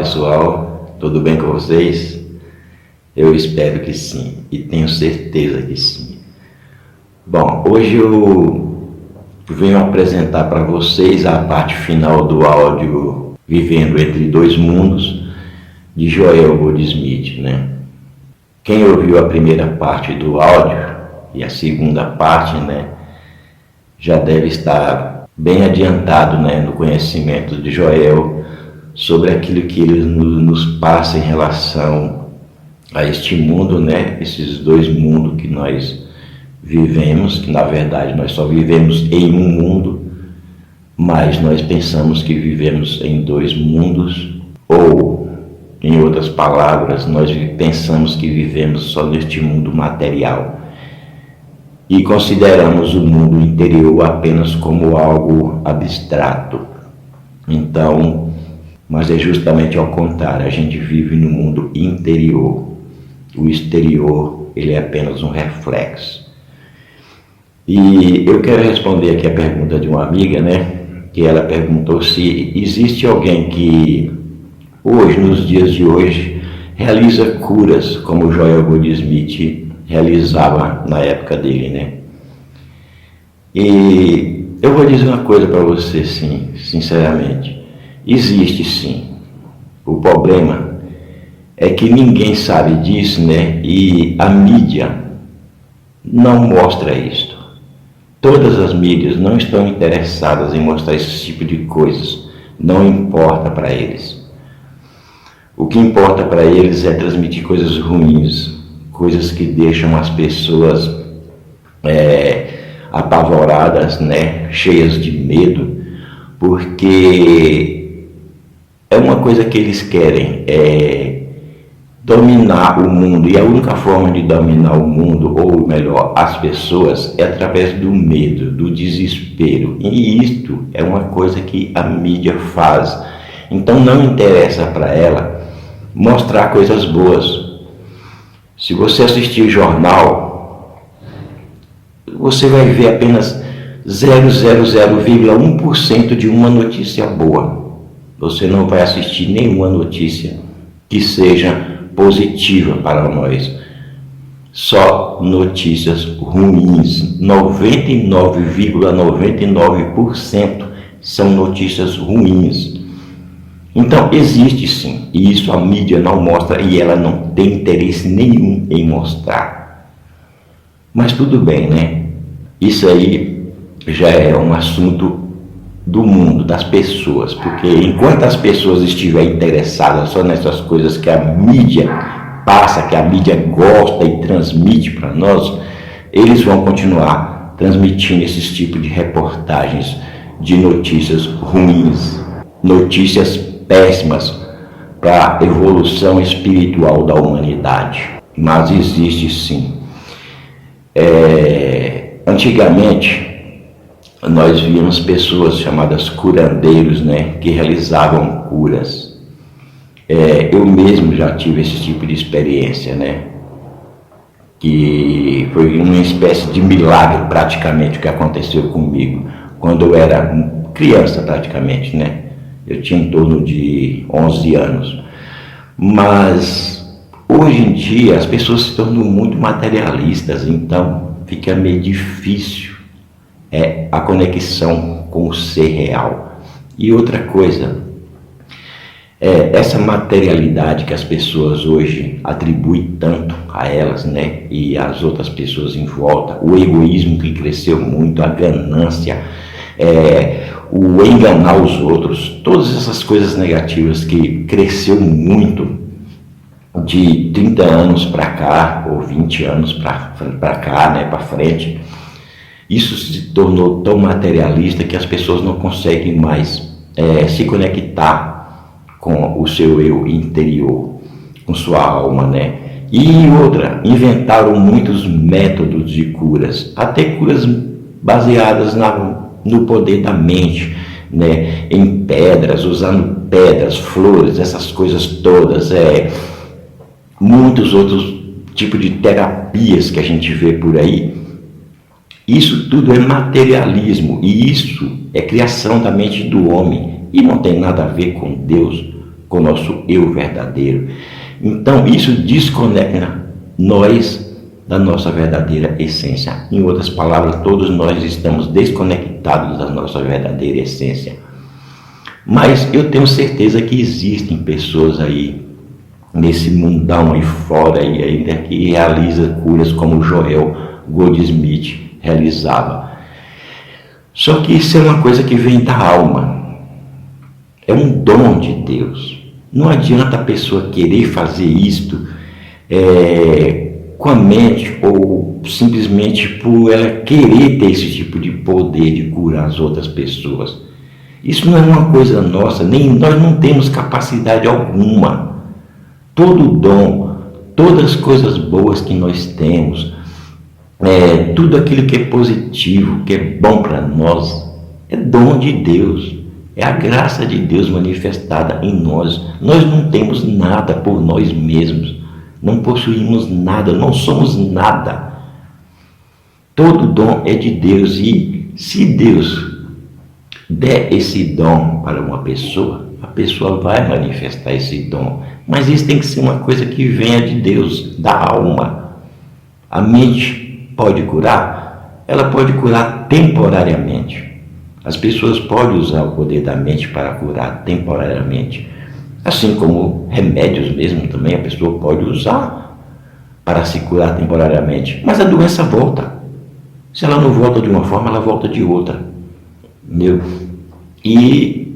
pessoal, tudo bem com vocês? Eu espero que sim e tenho certeza que sim. Bom, hoje eu venho apresentar para vocês a parte final do áudio Vivendo Entre Dois Mundos, de Joel Goldsmith, né? Quem ouviu a primeira parte do áudio e a segunda parte, né, já deve estar bem adiantado, né, no conhecimento de Joel sobre aquilo que ele nos passa em relação a este mundo, né, esses dois mundos que nós vivemos, que na verdade nós só vivemos em um mundo, mas nós pensamos que vivemos em dois mundos, ou, em outras palavras, nós pensamos que vivemos só neste mundo material e consideramos o mundo interior apenas como algo abstrato. Então, mas é justamente ao contrário, a gente vive no mundo interior. O exterior, ele é apenas um reflexo. E eu quero responder aqui a pergunta de uma amiga, né? Que ela perguntou se existe alguém que hoje, nos dias de hoje, realiza curas como Joel Goldsmith realizava na época dele, né? E eu vou dizer uma coisa para você, sim, sinceramente. Existe sim. O problema é que ninguém sabe disso, né? E a mídia não mostra isto. Todas as mídias não estão interessadas em mostrar esse tipo de coisas. Não importa para eles. O que importa para eles é transmitir coisas ruins, coisas que deixam as pessoas apavoradas, né? Cheias de medo, porque é uma coisa que eles querem, dominar o mundo, e a única forma de dominar o mundo, ou melhor, as pessoas, é através do medo, do desespero, e isto é uma coisa que a mídia faz. Então não interessa para ela mostrar coisas boas. Se você assistir jornal, você vai ver apenas 0,1% de uma notícia boa. Você não vai assistir nenhuma notícia que seja positiva para nós. Só notícias ruins. 99,99% são notícias ruins. Então existe sim, e isso a mídia não mostra, e ela não tem interesse nenhum em mostrar. Mas tudo bem, né? Isso aí já é um assunto do mundo, das pessoas, porque enquanto as pessoas estiverem interessadas só nessas coisas que a mídia passa, que a mídia gosta e transmite para nós, eles vão continuar transmitindo esses tipos de reportagens de notícias ruins, notícias péssimas para a evolução espiritual da humanidade. Mas existe sim. Antigamente nós víamos pessoas chamadas curandeiros, né, que realizavam curas. Eu mesmo já tive esse tipo de experiência, né, que foi uma espécie de milagre praticamente o que aconteceu comigo quando eu era criança praticamente, né. Eu tinha em torno de 11 anos. Mas hoje em dia as pessoas se tornam muito materialistas, então fica meio difícil a conexão com o ser real. E outra coisa, essa materialidade que as pessoas hoje atribuem tanto a elas, né, e às outras pessoas em volta, o egoísmo que cresceu muito, a ganância, o enganar os outros, todas essas coisas negativas que cresceu muito de 30 anos para cá, ou 20 anos para cá, né, para frente. Isso se tornou tão materialista que as pessoas não conseguem mais se conectar com o seu eu interior, com sua alma, né? E outra, inventaram muitos métodos de curas, até curas baseadas no poder da mente, né? Em pedras, usando pedras, flores, essas coisas todas, muitos outros tipos de terapias que a gente vê por aí. Isso tudo é materialismo, e isso é criação da mente do homem, e não tem nada a ver com Deus. com o nosso eu verdadeiro. Então isso desconecta nós da nossa verdadeira essência. Em outras palavras, todos nós estamos desconectados da nossa verdadeira essência. Mas eu tenho certeza que existem pessoas aí nesse mundão aí fora e ainda que realiza curas como Joel Goldsmith realizava. Só que isso é uma coisa que vem da alma. É um dom de Deus. Não adianta a pessoa querer fazer isto com a mente ou simplesmente por ela querer ter esse tipo de poder de curar as outras pessoas. Isso não é uma coisa nossa, nem nós não temos capacidade alguma. Todo dom, todas as coisas boas que nós temos, tudo aquilo que é positivo, que é bom para nós, é dom de Deus. É a graça de Deus manifestada em nós. Nós não temos nada por nós mesmos. Não possuímos nada, não somos nada. Todo dom é de Deus e se Deus der esse dom para uma pessoa, a pessoa vai manifestar esse dom. Mas isso tem que ser uma coisa que venha de Deus, da alma. A mente pode curar? Ela pode curar temporariamente. As pessoas podem usar o poder da mente para curar temporariamente. Assim como remédios mesmo também a pessoa pode usar para se curar temporariamente. Mas a doença volta. Se ela não volta de uma forma, ela volta de outra. Entendeu? E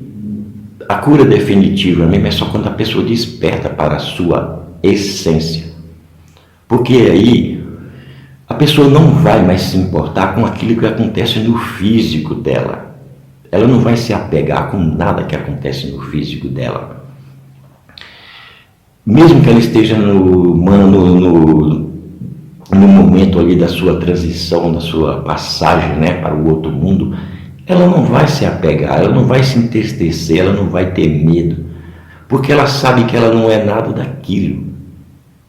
a cura definitiva mesmo é só quando a pessoa desperta para a sua essência. Porque aí a pessoa não vai mais se importar com aquilo que acontece no físico dela. Ela não vai se apegar com nada que acontece no físico dela. Mesmo que ela esteja no momento ali da sua transição, da sua passagem, né, para o outro mundo, ela não vai se apegar, ela não vai se entristecer, ela não vai ter medo, porque ela sabe que ela não é nada daquilo.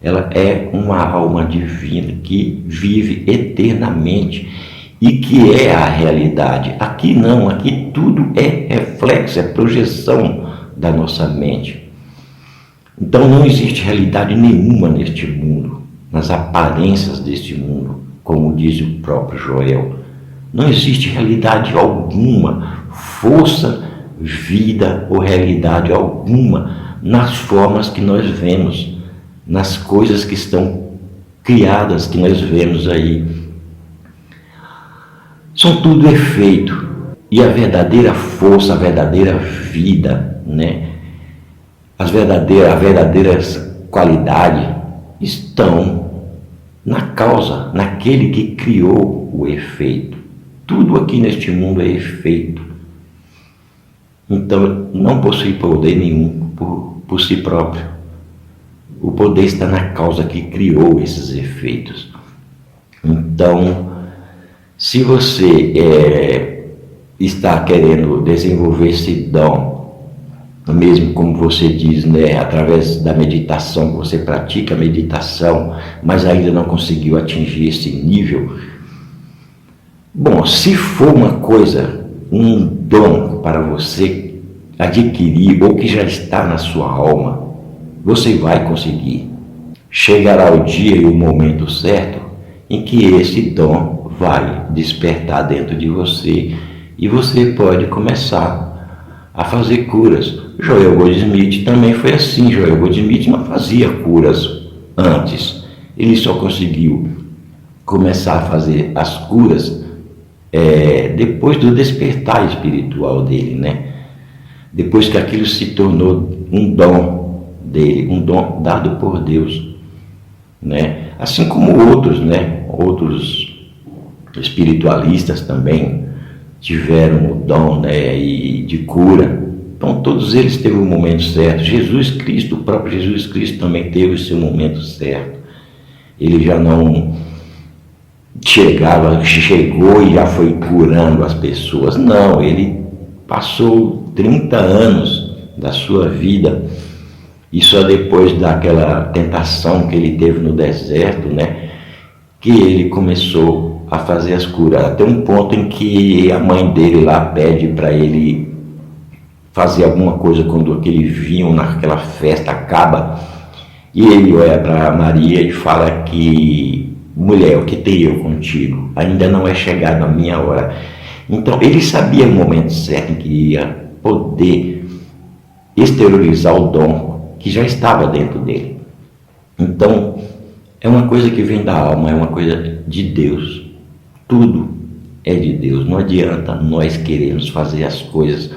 Ela é uma alma divina que vive eternamente e que é a realidade. Aqui não, aqui tudo é reflexo, é projeção da nossa mente. Então não existe realidade nenhuma neste mundo, nas aparências deste mundo, como diz o próprio Joel. Não existe realidade alguma, força, vida ou realidade alguma nas formas que nós vemos, nas coisas que estão criadas, que nós vemos aí. São tudo efeito. E a verdadeira força, a verdadeira vida, né? A verdadeira qualidade estão na causa, naquele que criou o efeito. Tudo aqui neste mundo é efeito. Então não possui poder nenhum por si próprio. O poder está na causa que criou esses efeitos. Então, se você está querendo desenvolver esse dom, mesmo como você diz, né, através da meditação, que você pratica a meditação, mas ainda não conseguiu atingir esse nível, bom, se for uma coisa, um dom para você adquirir ou que já está na sua alma, você vai conseguir. Chegará o dia e o momento certo em que esse dom vai despertar dentro de você e você pode começar a fazer curas. Joel Goldsmith também foi assim. Joel Goldsmith não fazia curas antes. Ele só conseguiu começar a fazer as curas depois do despertar espiritual dele, né? Depois que aquilo se tornou um dom dele, um dom dado por Deus, né? Assim como outros, né? Outros espiritualistas também tiveram o dom, né, de cura. Então todos eles teve o momento certo. Jesus Cristo, o próprio Jesus Cristo também teve o seu momento certo. Ele já não chegou e já foi curando as pessoas. Não, ele passou 30 anos da sua vida e só depois daquela tentação que ele teve no deserto, né, que ele começou a fazer as curas, até um ponto em que a mãe dele lá pede para ele fazer alguma coisa quando aquele vinho naquela festa acaba, e ele olha para Maria e fala que, mulher, o que tenho eu contigo? Ainda não é chegada a minha hora. Então ele sabia o momento certo em que ia poder exteriorizar o dom que já estava dentro dele. Então é uma coisa que vem da alma, é uma coisa de Deus. Tudo é de Deus. Não adianta nós queremos fazer as coisas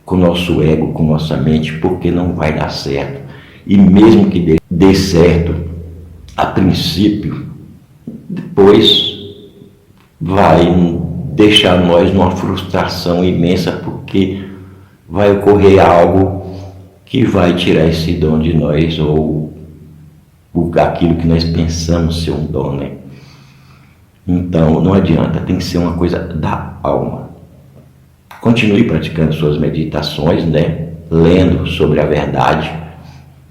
com nosso ego, com nossa mente, porque não vai dar certo. E mesmo que dê certo a princípio, depois vai deixar nós numa frustração imensa, porque vai ocorrer algo que vai tirar esse dom de nós, ou aquilo que nós pensamos ser um dom, né? Então não adianta, tem que ser uma coisa da alma. Continue praticando suas meditações, né? Lendo sobre a verdade.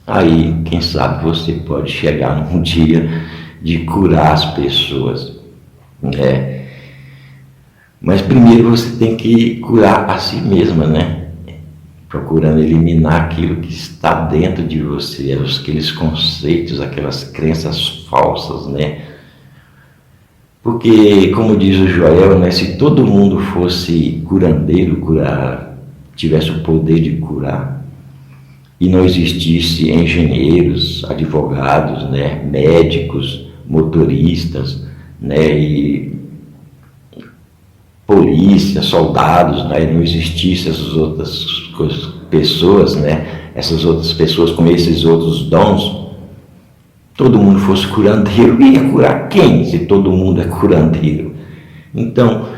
Aí, quem sabe você pode chegar num dia de curar as pessoas, né? Mas primeiro você tem que curar a si mesma, né? Procurando eliminar aquilo que está dentro de você, aqueles conceitos, aquelas crenças falsas, né? Porque, como diz o Joel, né, se todo mundo fosse curandeiro, tivesse o poder de curar, e não existisse engenheiros, advogados, né, médicos, motoristas, né, e polícia, soldados, né, não existisse essas outras pessoas, né, essas outras pessoas com esses outros dons, todo mundo fosse curandeiro, ia curar quem se todo mundo é curandeiro? Então,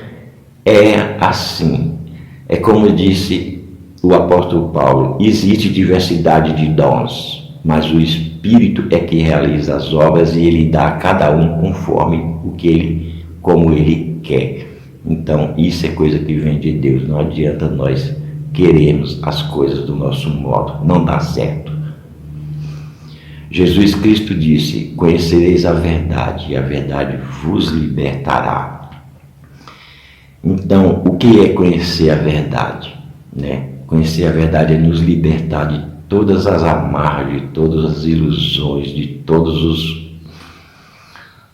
é assim. É como disse o apóstolo Paulo, existe diversidade de dons, mas o Espírito é que realiza as obras e ele dá a cada um conforme como ele quer. Então, isso é coisa que vem de Deus. Não adianta nós queremos as coisas do nosso modo, não dá certo. Jesus Cristo disse, conhecereis a verdade e a verdade vos libertará. Então, o que é conhecer a verdade? Né? Conhecer a verdade é nos libertar de todas as amarras, de todas as ilusões, de todos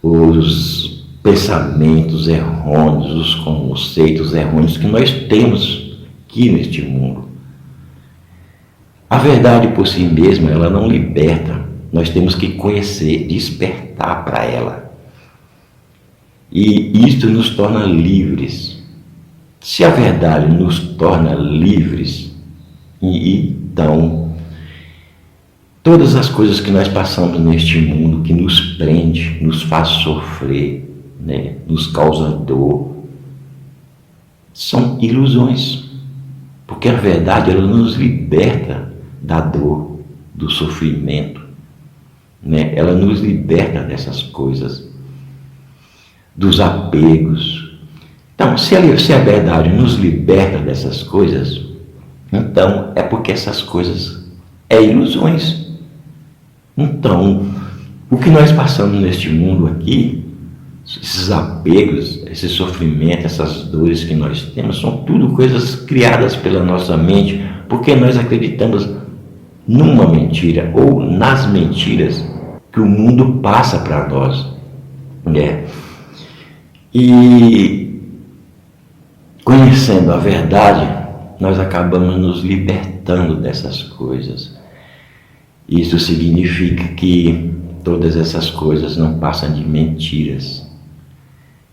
os pensamentos errôneos, os conceitos errôneos que nós temos aqui neste mundo. A verdade por si mesma, ela não liberta. Nós temos que conhecer, despertar para ela. E isto nos torna livres. Se a verdade nos torna livres, então todas as coisas que nós passamos neste mundo, que nos prende, nos faz sofrer, né, nos causa dor, são ilusões. Porque a verdade, ela nos liberta da dor, do sofrimento. Né? Ela nos liberta dessas coisas, dos apegos. Então, se a verdade nos liberta dessas coisas, então é porque essas coisas é ilusões. Então, o que nós passamos neste mundo aqui, esses apegos, esse sofrimento, essas dores que nós temos, são tudo coisas criadas pela nossa mente, porque nós acreditamos numa mentira ou nas mentiras que o mundo passa para nós, né? E conhecendo a verdade, nós acabamos nos libertando dessas coisas. Isso significa que todas essas coisas não passam de mentiras.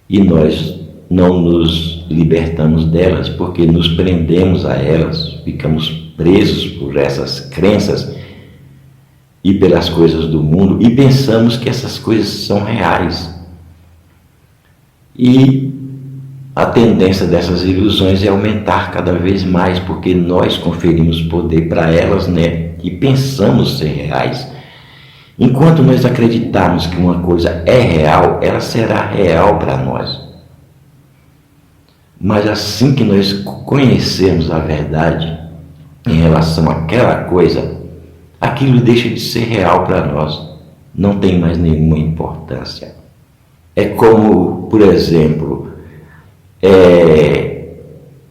E nós não nos libertamos delas porque nos prendemos a elas, ficamos presos por essas crenças e pelas coisas do mundo e pensamos que essas coisas são reais. E a tendência dessas ilusões é aumentar cada vez mais porque nós conferimos poder para elas, né? E pensamos ser reais. Enquanto nós acreditarmos que uma coisa é real, ela será real para nós. Mas assim que nós conhecermos a verdade em relação àquela coisa, aquilo deixa de ser real para nós. Não tem mais nenhuma importância. É como, por exemplo,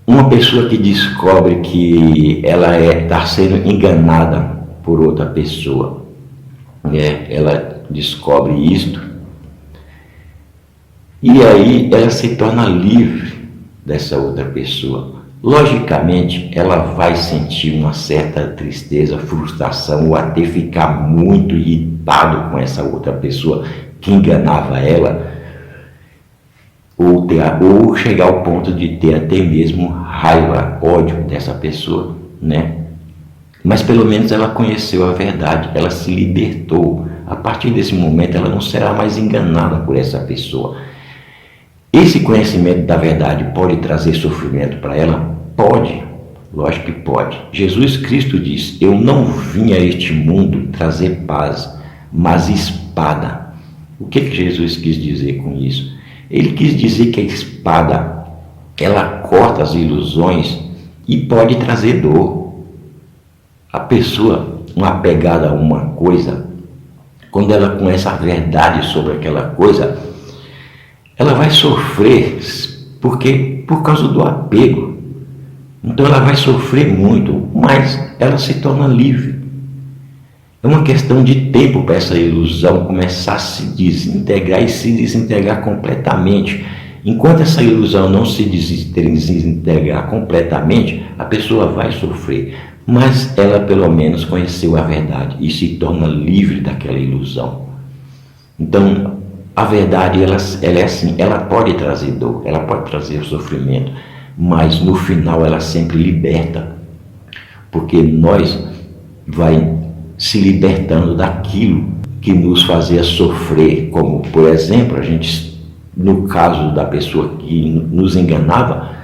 Uma pessoa que descobre que ela está sendo enganada por outra pessoa, né? Ela descobre isto e aí ela se torna livre dessa outra pessoa. Logicamente, ela vai sentir uma certa tristeza, frustração, ou até ficar muito irritado com essa outra pessoa que enganava ela, ou chegar ao ponto de ter até mesmo raiva, ódio dessa pessoa, né? Mas pelo menos ela conheceu a verdade, ela se libertou. A partir desse momento ela não será mais enganada por essa pessoa. Esse conhecimento da verdade pode trazer sofrimento para ela? Pode, lógico que pode. Jesus Cristo diz: eu não vim a este mundo trazer paz, mas espada. O que Jesus quis dizer com isso? Ele quis dizer que a espada, ela corta as ilusões e pode trazer dor. A pessoa, uma apegada a uma coisa, quando ela conhece a verdade sobre aquela coisa, ela vai sofrer, porque por causa do apego. Então ela vai sofrer muito, mas ela se torna livre. É uma questão de tempo para essa ilusão começar a se desintegrar e se desintegrar completamente. Enquanto essa ilusão não se desintegrar completamente, a pessoa vai sofrer. Mas ela pelo menos conheceu a verdade e se torna livre daquela ilusão. Então, a verdade ela é assim, ela pode trazer dor, ela pode trazer sofrimento, mas no final ela sempre liberta, porque nós vai se libertando daquilo que nos fazia sofrer, como por exemplo, a gente, no caso da pessoa que nos enganava,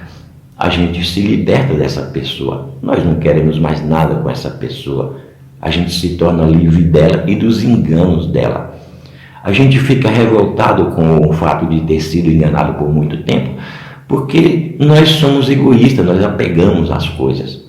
a gente se liberta dessa pessoa, nós não queremos mais nada com essa pessoa, a gente se torna livre dela e dos enganos dela. A gente fica revoltado com o fato de ter sido enganado por muito tempo, porque nós somos egoístas, nós apegamos às coisas.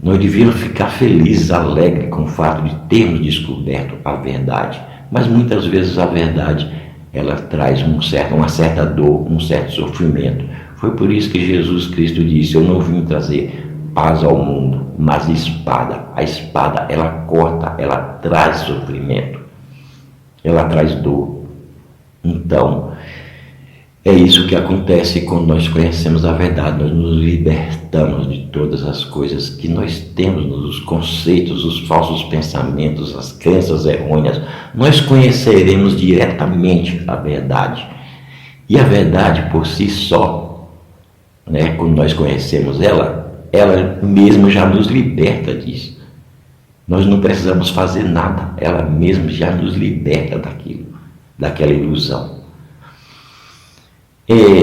Nós devíamos ficar felizes, alegres com o fato de termos descoberto a verdade. Mas muitas vezes a verdade, ela traz uma certa dor, um certo sofrimento. Foi por isso que Jesus Cristo disse: eu não vim trazer paz ao mundo, mas espada. A espada, ela corta, ela traz sofrimento, ela traz dor. Então, é isso que acontece quando nós conhecemos a verdade. Nós nos libertamos de todas as coisas que nós temos, os conceitos, os falsos pensamentos, as crenças errôneas. Nós conheceremos diretamente a verdade. E a verdade por si só, né, quando nós conhecemos ela mesma já nos liberta disso. Nós não precisamos fazer nada, ela mesma já nos liberta daquela ilusão.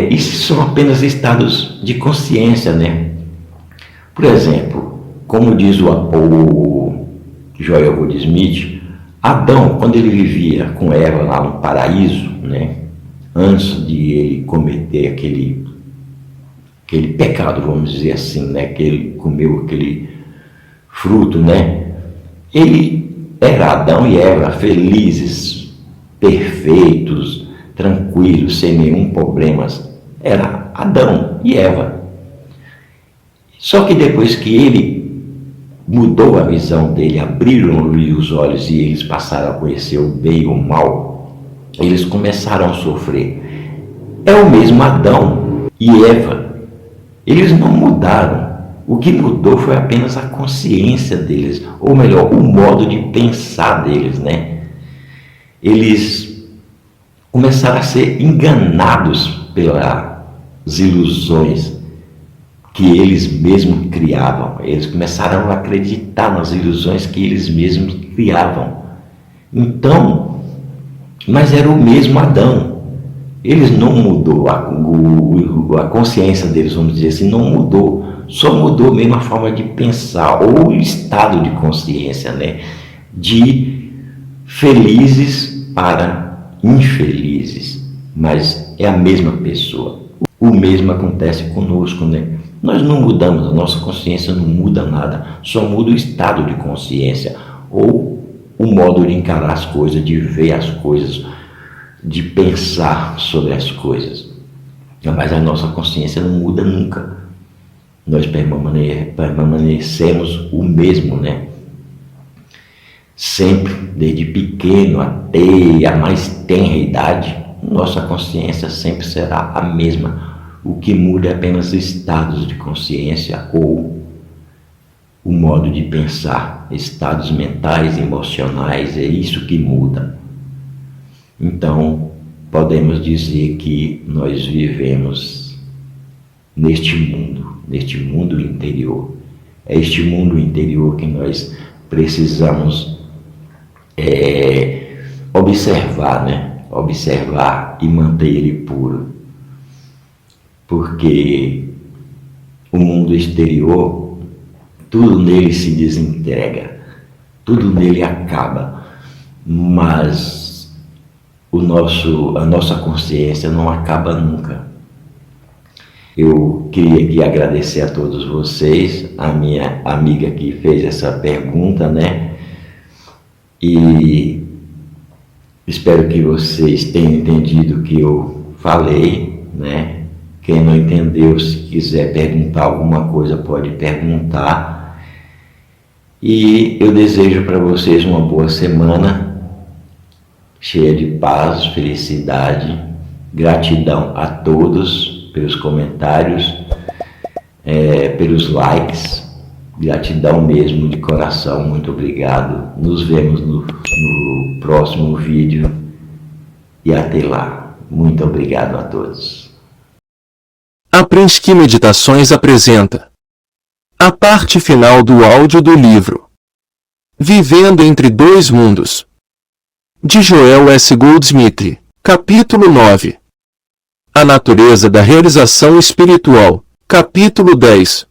Isso são apenas estados de consciência, né? Por exemplo, como diz o Joel Goldsmith, Adão, quando ele vivia com Eva lá no paraíso, né? Antes de ele cometer aquele pecado, vamos dizer assim, né? Que ele comeu aquele fruto, né? Ele era Adão e Eva felizes, perfeitos, tranquilos, sem nenhum problema. Era Adão e Eva. Só que depois que ele mudou a visão dele, abriram-lhe os olhos e eles passaram a conhecer o bem e o mal, eles começaram a sofrer. É o mesmo Adão e Eva. Eles não mudaram. O que mudou foi apenas a consciência deles, ou melhor, o modo de pensar deles, né? Eles começaram a ser enganados pelas ilusões que eles mesmos criavam. Eles começaram a acreditar nas ilusões que eles mesmos criavam. Então, mas era o mesmo Adão. Eles não mudou, a consciência deles, vamos dizer assim, não mudou. Só mudou mesmo a forma de pensar, ou o estado de consciência, né? De felizes para infelizes, mas é a mesma pessoa. O mesmo acontece conosco, né? Nós não mudamos, a nossa consciência não muda nada, só muda o estado de consciência, ou o modo de encarar as coisas, de ver as coisas, de pensar sobre as coisas. Mas a nossa consciência não muda nunca. nós permanecemos o mesmo, né? Sempre, desde pequeno até a mais tenra idade, nossa consciência sempre será a mesma. O que muda é apenas estados de consciência ou o modo de pensar, estados mentais, emocionais, é isso que muda. Então, podemos dizer que nós vivemos neste mundo interior. É este mundo interior que nós precisamos observar, né? Observar e manter ele puro. Porque o mundo exterior, tudo nele se desintegra, tudo nele acaba, mas a nossa consciência não acaba nunca. Eu queria aqui agradecer a todos vocês, a minha amiga que fez essa pergunta, né? E espero que vocês tenham entendido o que eu falei, né? Quem não entendeu, se quiser perguntar alguma coisa, pode perguntar. E eu desejo para vocês uma boa semana, cheia de paz, felicidade, gratidão a todos pelos comentários, pelos likes. Gratidão mesmo, de coração, muito obrigado. Nos vemos no próximo vídeo e até lá. Muito obrigado a todos. A Prensky Meditações apresenta a parte final do áudio do livro Vivendo entre Dois Mundos, de Joel S. Goldsmith, capítulo 9. A Natureza da Realização Espiritual, capítulo 10.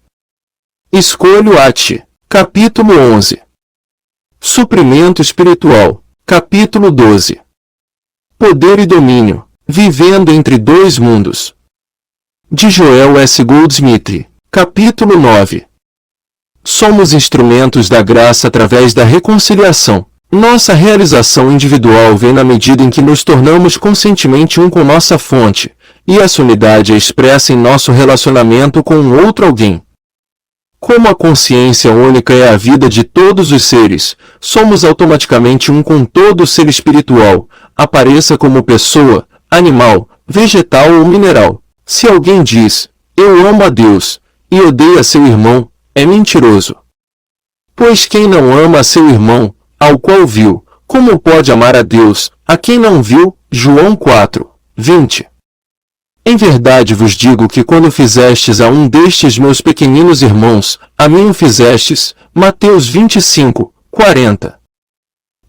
Escolho Ati, capítulo 11. Suprimento Espiritual, capítulo 12. Poder e Domínio, Vivendo entre Dois Mundos, de Joel S. Goldsmith, capítulo 9. Somos instrumentos da graça através da reconciliação. Nossa realização individual vem na medida em que nos tornamos conscientemente um com nossa fonte, e essa unidade é expressa em nosso relacionamento com outro alguém. Como a consciência única é a vida de todos os seres, somos automaticamente um com todo ser espiritual, apareça como pessoa, animal, vegetal ou mineral. Se alguém diz, eu amo a Deus, e odeia seu irmão, é mentiroso. Pois quem não ama a seu irmão, ao qual viu, como pode amar a Deus, a quem não viu? João 4, 20. Em verdade vos digo que quando fizestes a um destes meus pequeninos irmãos, a mim o fizestes. Mateus 25, 40.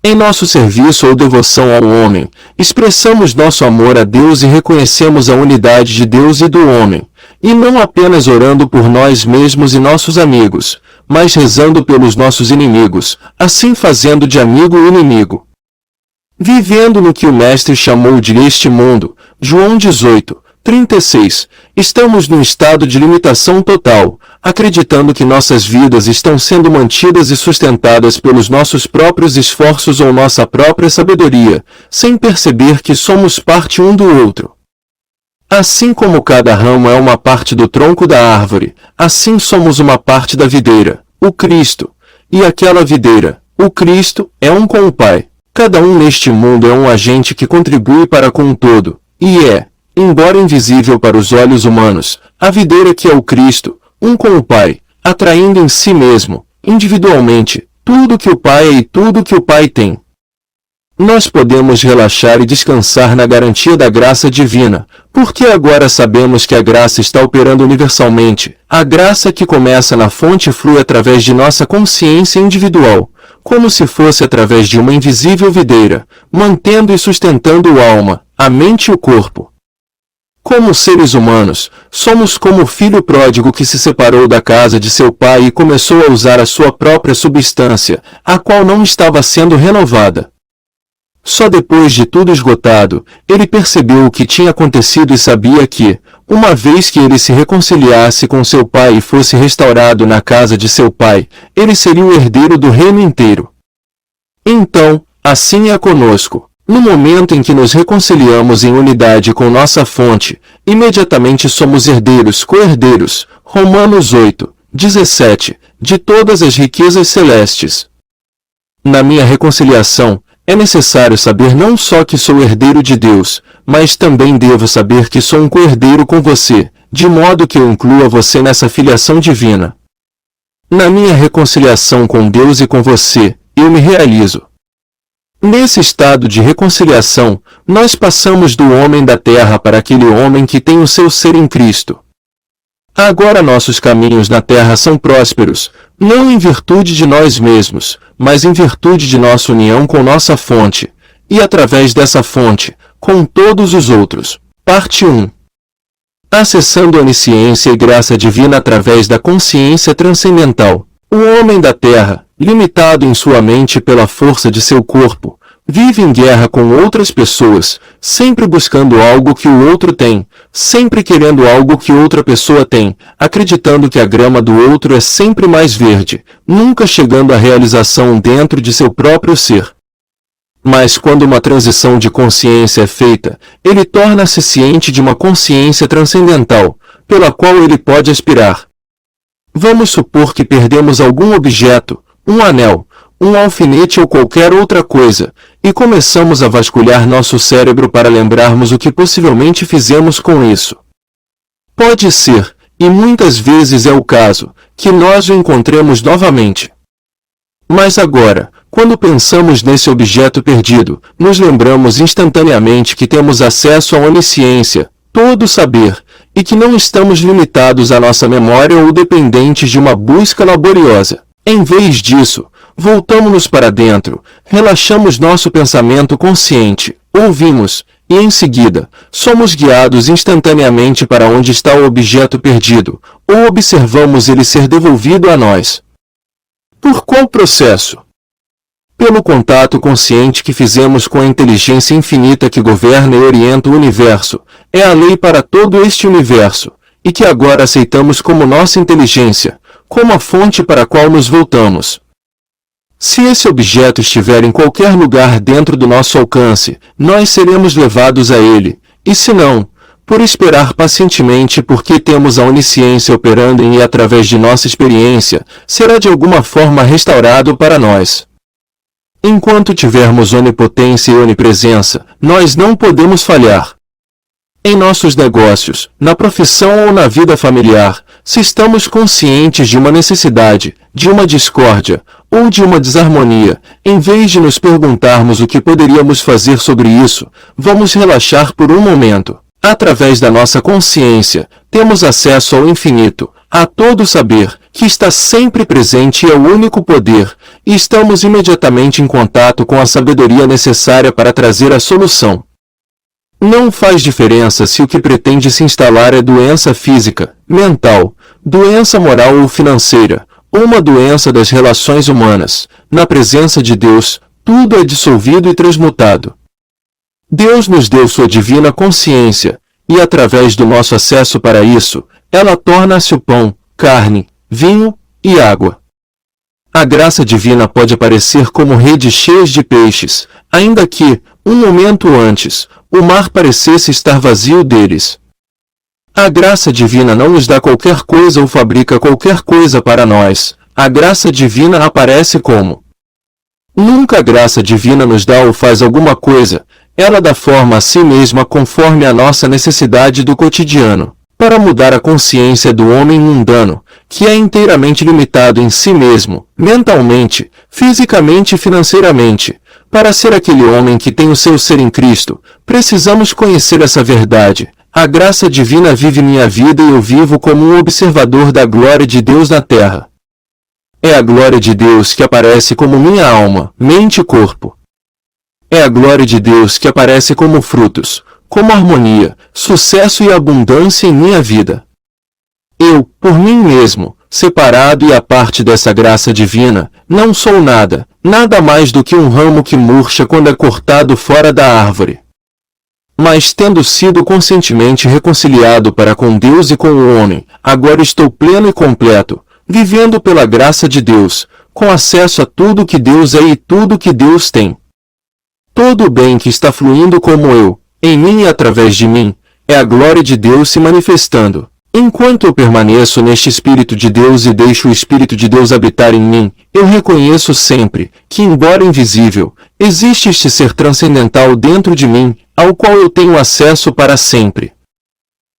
Em nosso serviço ou devoção ao homem, expressamos nosso amor a Deus e reconhecemos a unidade de Deus e do homem, e não apenas orando por nós mesmos e nossos amigos, mas rezando pelos nossos inimigos, assim fazendo de amigo o inimigo. Vivendo no que o Mestre chamou de este mundo, João 18, 36, estamos num estado de limitação total, acreditando que nossas vidas estão sendo mantidas e sustentadas pelos nossos próprios esforços ou nossa própria sabedoria, sem perceber que somos parte um do outro. Assim como cada ramo é uma parte do tronco da árvore, assim somos uma parte da videira, o Cristo, e aquela videira, o Cristo, é um com o Pai. Cada um neste mundo é um agente que contribui para com o todo, e é, embora invisível para os olhos humanos, a videira que é o Cristo, um com o Pai, atraindo em si mesmo, individualmente, tudo que o Pai é e tudo que o Pai tem. Nós podemos relaxar e descansar na garantia da graça divina, porque agora sabemos que a graça está operando universalmente. A graça que começa na fonte flui através de nossa consciência individual, como se fosse através de uma invisível videira, mantendo e sustentando a alma, a mente e o corpo. Como seres humanos, somos como o filho pródigo que se separou da casa de seu pai e começou a usar a sua própria substância, a qual não estava sendo renovada. Só depois de tudo esgotado, ele percebeu o que tinha acontecido e sabia que, uma vez que ele se reconciliasse com seu pai e fosse restaurado na casa de seu pai, ele seria o herdeiro do reino inteiro. Então, assim é conosco. No momento em que nos reconciliamos em unidade com nossa fonte, imediatamente somos herdeiros, co-herdeiros, Romanos 8, 17, de todas as riquezas celestes. Na minha reconciliação, é necessário saber não só que sou herdeiro de Deus, mas também devo saber que sou um co-herdeiro com você, de modo que eu inclua você nessa filiação divina. Na minha reconciliação com Deus e com você, eu me realizo. Nesse estado de reconciliação, nós passamos do homem da terra para aquele homem que tem o seu ser em Cristo. Agora nossos caminhos na terra são prósperos, não em virtude de nós mesmos, mas em virtude de nossa união com nossa fonte, e através dessa fonte, com todos os outros. Parte 1. Acessando a onisciência e graça divina através da consciência transcendental. O homem da terra, limitado em sua mente pela força de seu corpo, vive em guerra com outras pessoas, sempre buscando algo que o outro tem, sempre querendo algo que outra pessoa tem, acreditando que a grama do outro é sempre mais verde, nunca chegando à realização dentro de seu próprio ser. Mas quando uma transição de consciência é feita, ele torna-se ciente de uma consciência transcendental, pela qual ele pode aspirar. Vamos supor que perdemos algum objeto, um anel, um alfinete ou qualquer outra coisa, e começamos a vasculhar nosso cérebro para lembrarmos o que possivelmente fizemos com isso. Pode ser, e muitas vezes é o caso, que nós o encontremos novamente. Mas agora, quando pensamos nesse objeto perdido, nos lembramos instantaneamente que temos acesso à onisciência, todo o saber, e que não estamos limitados à nossa memória ou dependentes de uma busca laboriosa. Em vez disso, voltamos-nos para dentro, relaxamos nosso pensamento consciente, ouvimos, e em seguida, somos guiados instantaneamente para onde está o objeto perdido, ou observamos ele ser devolvido a nós. Por qual processo? Pelo contato consciente que fizemos com a inteligência infinita que governa e orienta o universo, é a lei para todo este universo, e que agora aceitamos como nossa inteligência, como a fonte para a qual nos voltamos. Se esse objeto estiver em qualquer lugar dentro do nosso alcance, nós seremos levados a ele, e se não, por esperar pacientemente porque temos a onisciência operando em e através de nossa experiência, será de alguma forma restaurado para nós. Enquanto tivermos onipotência e onipresença, nós não podemos falhar. Em nossos negócios, na profissão ou na vida familiar, se estamos conscientes de uma necessidade, de uma discórdia, ou de uma desarmonia, em vez de nos perguntarmos o que poderíamos fazer sobre isso, vamos relaxar por um momento. Através da nossa consciência, temos acesso ao infinito, a todo saber, que está sempre presente e é o único poder, e estamos imediatamente em contato com a sabedoria necessária para trazer a solução. Não faz diferença se o que pretende se instalar é doença física, mental, doença moral ou financeira, ou uma doença das relações humanas. Na presença de Deus, tudo é dissolvido e transmutado. Deus nos deu sua divina consciência, e através do nosso acesso para isso, ela torna-se o pão, carne, vinho e água. A graça divina pode aparecer como redes cheias de peixes, ainda que, um momento antes, o mar parecesse estar vazio deles. A graça divina não nos dá qualquer coisa ou fabrica qualquer coisa para nós. A graça divina aparece como. Nunca a graça divina nos dá ou faz alguma coisa, ela dá forma a si mesma conforme a nossa necessidade do cotidiano, para mudar a consciência do homem mundano, que é inteiramente limitado em si mesmo, mentalmente, fisicamente e financeiramente. Para ser aquele homem que tem o seu ser em Cristo, precisamos conhecer essa verdade. A graça divina vive minha vida e eu vivo como um observador da glória de Deus na terra. É a glória de Deus que aparece como minha alma, mente e corpo. É a glória de Deus que aparece como frutos, como harmonia, sucesso e abundância em minha vida. Eu, por mim mesmo, separado e à parte dessa graça divina, não sou nada, nada mais do que um ramo que murcha quando é cortado fora da árvore. Mas tendo sido conscientemente reconciliado para com Deus e com o homem, agora estou pleno e completo, vivendo pela graça de Deus, com acesso a tudo que Deus é e tudo que Deus tem. Todo o bem que está fluindo como eu, em mim e através de mim, é a glória de Deus se manifestando. Enquanto eu permaneço neste Espírito de Deus e deixo o Espírito de Deus habitar em mim, eu reconheço sempre que, embora invisível, existe este ser transcendental dentro de mim, ao qual eu tenho acesso para sempre.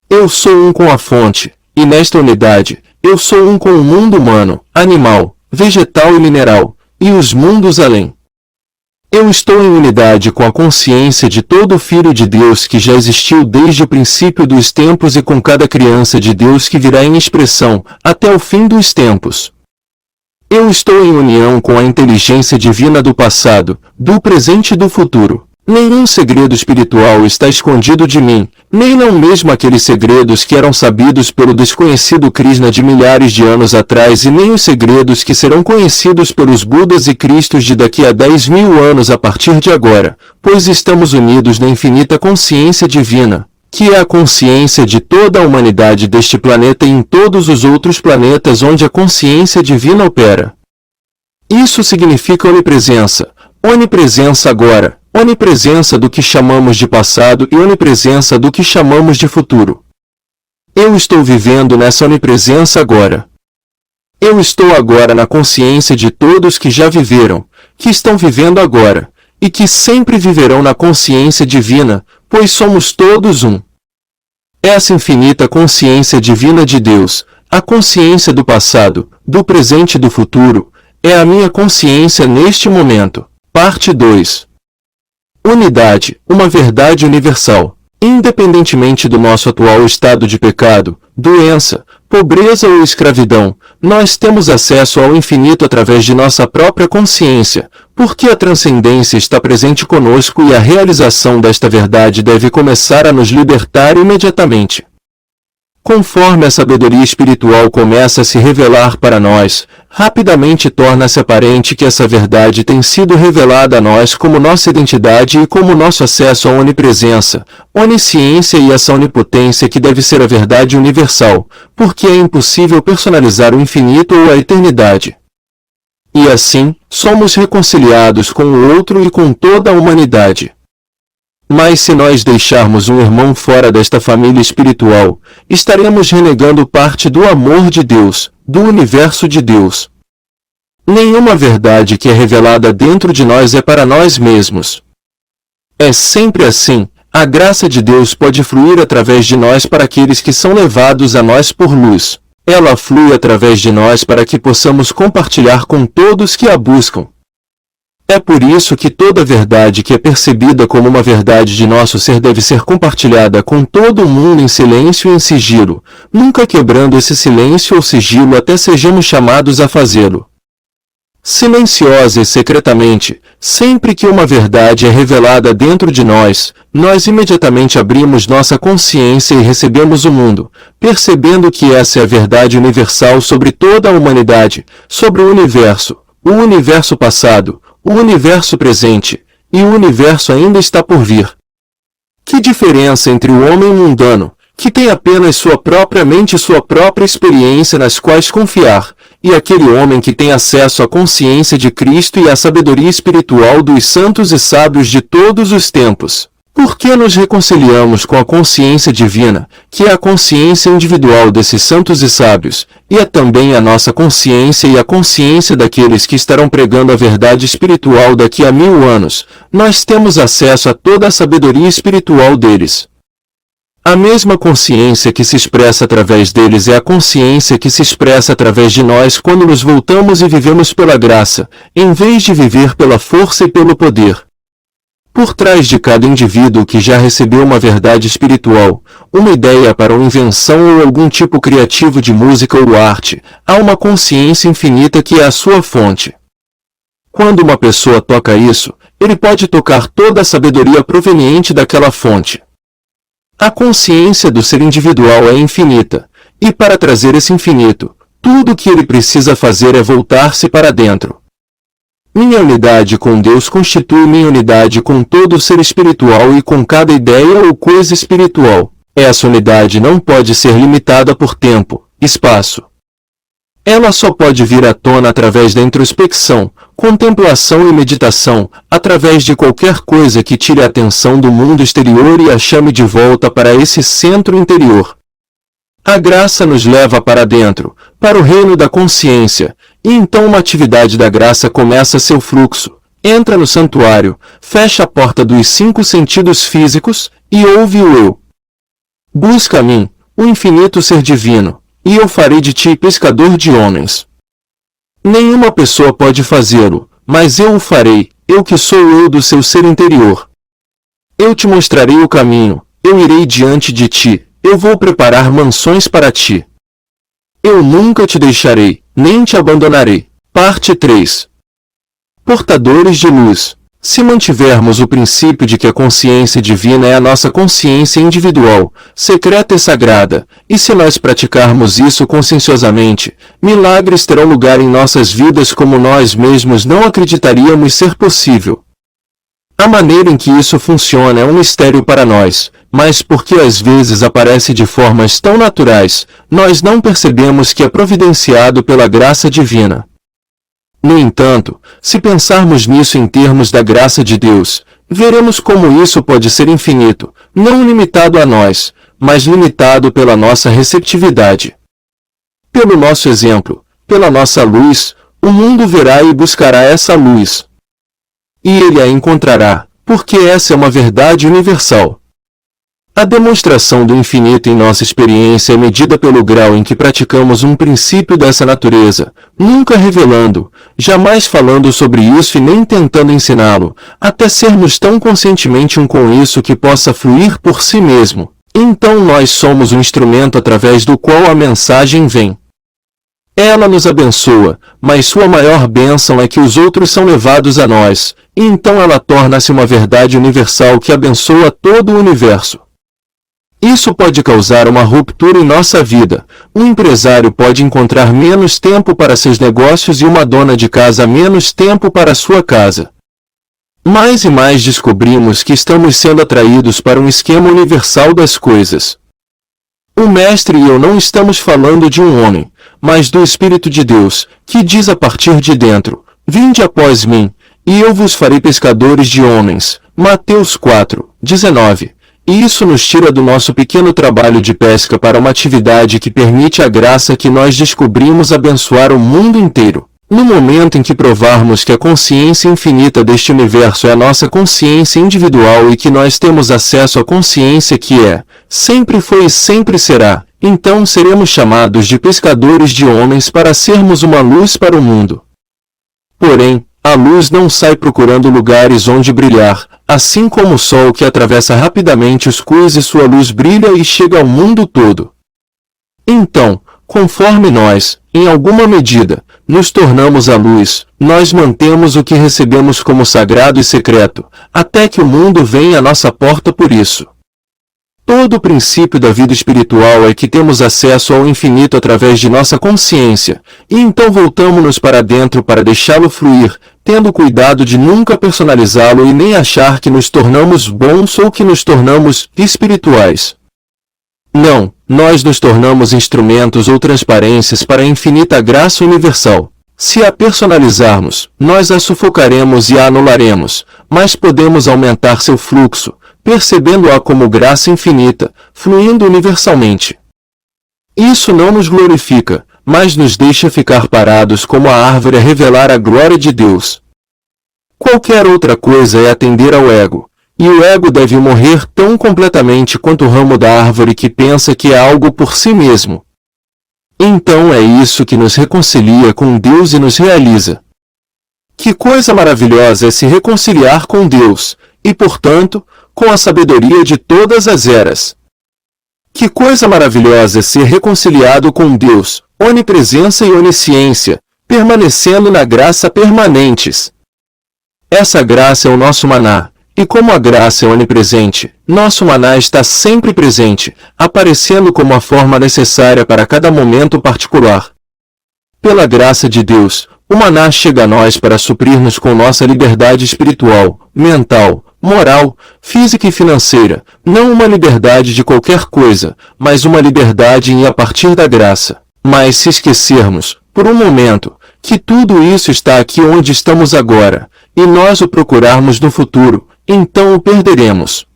Eu sou um com a fonte, e nesta unidade, eu sou um com o mundo humano, animal, vegetal e mineral, e os mundos além. Eu estou em unidade com a consciência de todo Filho de Deus que já existiu desde o princípio dos tempos e com cada criança de Deus que virá em expressão, até o fim dos tempos. Eu estou em união com a inteligência divina do passado, do presente e do futuro. Nenhum segredo espiritual está escondido de mim, nem não mesmo aqueles segredos que eram sabidos pelo desconhecido Krishna de milhares de anos atrás e nem os segredos que serão conhecidos pelos Budas e Cristos de daqui a 10.000 anos a partir de agora, pois estamos unidos na infinita consciência divina, que é a consciência de toda a humanidade deste planeta e em todos os outros planetas onde a consciência divina opera. Isso significa onipresença. Onipresença agora. Onipresença do que chamamos de passado e onipresença do que chamamos de futuro. Eu estou vivendo nessa onipresença agora. Eu estou agora na consciência de todos que já viveram, que estão vivendo agora, e que sempre viverão na consciência divina, pois somos todos um. Essa infinita consciência divina de Deus, a consciência do passado, do presente e do futuro, é a minha consciência neste momento. Parte 2. Unidade, uma verdade universal. Independentemente do nosso atual estado de pecado, doença, pobreza ou escravidão, nós temos acesso ao infinito através de nossa própria consciência, porque a transcendência está presente conosco e a realização desta verdade deve começar a nos libertar imediatamente. Conforme a sabedoria espiritual começa a se revelar para nós, rapidamente torna-se aparente que essa verdade tem sido revelada a nós como nossa identidade e como nosso acesso à onipresença, onisciência e essa onipotência que deve ser a verdade universal, porque é impossível personalizar o infinito ou a eternidade. E assim, somos reconciliados com o outro e com toda a humanidade. Mas se nós deixarmos um irmão fora desta família espiritual, estaremos renegando parte do amor de Deus, do universo de Deus. Nenhuma verdade que é revelada dentro de nós é para nós mesmos. É sempre assim, a graça de Deus pode fluir através de nós para aqueles que são levados a nós por luz. Ela flui através de nós para que possamos compartilhar com todos que a buscam. É por isso que toda verdade que é percebida como uma verdade de nosso ser deve ser compartilhada com todo o mundo em silêncio e em sigilo, nunca quebrando esse silêncio ou sigilo até sejamos chamados a fazê-lo. Silenciosa e secretamente, sempre que uma verdade é revelada dentro de nós, nós imediatamente abrimos nossa consciência e recebemos o mundo, percebendo que essa é a verdade universal sobre toda a humanidade, sobre o universo passado, o universo presente, e o universo ainda está por vir. Que diferença entre o homem mundano, que tem apenas sua própria mente e sua própria experiência nas quais confiar, e aquele homem que tem acesso à consciência de Cristo e à sabedoria espiritual dos santos e sábios de todos os tempos? Por que nos reconciliamos com a consciência divina, que é a consciência individual desses santos e sábios, e é também a nossa consciência e a consciência daqueles que estarão pregando a verdade espiritual daqui a 1000 anos? Nós temos acesso a toda a sabedoria espiritual deles. A mesma consciência que se expressa através deles é a consciência que se expressa através de nós quando nos voltamos e vivemos pela graça, em vez de viver pela força e pelo poder. Por trás de cada indivíduo que já recebeu uma verdade espiritual, uma ideia para uma invenção ou algum tipo criativo de música ou arte, há uma consciência infinita que é a sua fonte. Quando uma pessoa toca isso, ele pode tocar toda a sabedoria proveniente daquela fonte. A consciência do ser individual é infinita, e para trazer esse infinito, tudo o que ele precisa fazer é voltar-se para dentro. Minha unidade com Deus constitui minha unidade com todo o ser espiritual e com cada ideia ou coisa espiritual. Essa unidade não pode ser limitada por tempo, espaço. Ela só pode vir à tona através da introspecção, contemplação e meditação, através de qualquer coisa que tire a atenção do mundo exterior e a chame de volta para esse centro interior. A graça nos leva para dentro, para o reino da consciência, e então uma atividade da graça começa seu fluxo. Entra no santuário, fecha a porta dos 5 sentidos físicos, e ouve o eu. Busca a mim, o infinito ser divino, e eu farei de ti pescador de homens. Nenhuma pessoa pode fazê-lo, mas eu o farei, eu que sou o eu do seu ser interior. Eu te mostrarei o caminho, eu irei diante de ti, eu vou preparar mansões para ti. Eu nunca te deixarei, nem te abandonarei. Parte 3. Portadores de luz. Se mantivermos o princípio de que a consciência divina é a nossa consciência individual, secreta e sagrada, e se nós praticarmos isso conscienciosamente, milagres terão lugar em nossas vidas como nós mesmos não acreditaríamos ser possível. A maneira em que isso funciona é um mistério para nós, mas porque às vezes aparece de formas tão naturais, nós não percebemos que é providenciado pela graça divina. No entanto, se pensarmos nisso em termos da graça de Deus, veremos como isso pode ser infinito, não limitado a nós, mas limitado pela nossa receptividade. Pelo nosso exemplo, pela nossa luz, o mundo verá e buscará essa luz. E ele a encontrará, porque essa é uma verdade universal. A demonstração do infinito em nossa experiência é medida pelo grau em que praticamos um princípio dessa natureza, nunca revelando, jamais falando sobre isso e nem tentando ensiná-lo, até sermos tão conscientemente um com isso que possa fluir por si mesmo. Então nós somos um instrumento através do qual a mensagem vem. Ela nos abençoa, mas sua maior bênção é que os outros são levados a nós, e então ela torna-se uma verdade universal que abençoa todo o universo. Isso pode causar uma ruptura em nossa vida. Um empresário pode encontrar menos tempo para seus negócios e uma dona de casa menos tempo para sua casa. Mais e mais descobrimos que estamos sendo atraídos para um esquema universal das coisas. O Mestre e eu não estamos falando de um homem, mas do Espírito de Deus, que diz a partir de dentro: vinde após mim, e eu vos farei pescadores de homens. Mateus 4:19. E isso nos tira do nosso pequeno trabalho de pesca para uma atividade que permite a graça que nós descobrimos abençoar o mundo inteiro. No momento em que provarmos que a consciência infinita deste universo é a nossa consciência individual e que nós temos acesso à consciência que é, sempre foi e sempre será, então seremos chamados de pescadores de homens para sermos uma luz para o mundo. Porém, a luz não sai procurando lugares onde brilhar, assim como o sol que atravessa rapidamente os cuis e sua luz brilha e chega ao mundo todo. Então, conforme nós, em alguma medida, nos tornamos a luz, nós mantemos o que recebemos como sagrado e secreto, até que o mundo venha à nossa porta por isso. Todo o princípio da vida espiritual é que temos acesso ao infinito através de nossa consciência, e então voltamos-nos para dentro para deixá-lo fluir, tendo cuidado de nunca personalizá-lo e nem achar que nos tornamos bons ou que nos tornamos espirituais. Não, nós nos tornamos instrumentos ou transparências para a infinita graça universal. Se a personalizarmos, nós a sufocaremos e a anularemos, mas podemos aumentar seu fluxo, percebendo-a como graça infinita, fluindo universalmente. Isso não nos glorifica, mas nos deixa ficar parados como a árvore a revelar a glória de Deus. Qualquer outra coisa é atender ao ego, e o ego deve morrer tão completamente quanto o ramo da árvore que pensa que é algo por si mesmo. Então é isso que nos reconcilia com Deus e nos realiza. Que coisa maravilhosa é se reconciliar com Deus, e portanto, com a sabedoria de todas as eras. Que coisa maravilhosa é ser reconciliado com Deus, onipresença e onisciência, permanecendo na graça permanentes. Essa graça é o nosso maná, e como a graça é onipresente, nosso maná está sempre presente, aparecendo como a forma necessária para cada momento particular. Pela graça de Deus, o maná chega a nós para suprir-nos com nossa liberdade espiritual, mental, moral, física e financeira, não uma liberdade de qualquer coisa, mas uma liberdade em e a partir da graça. Mas se esquecermos, por um momento, que tudo isso está aqui onde estamos agora, e nós o procurarmos no futuro, então o perderemos.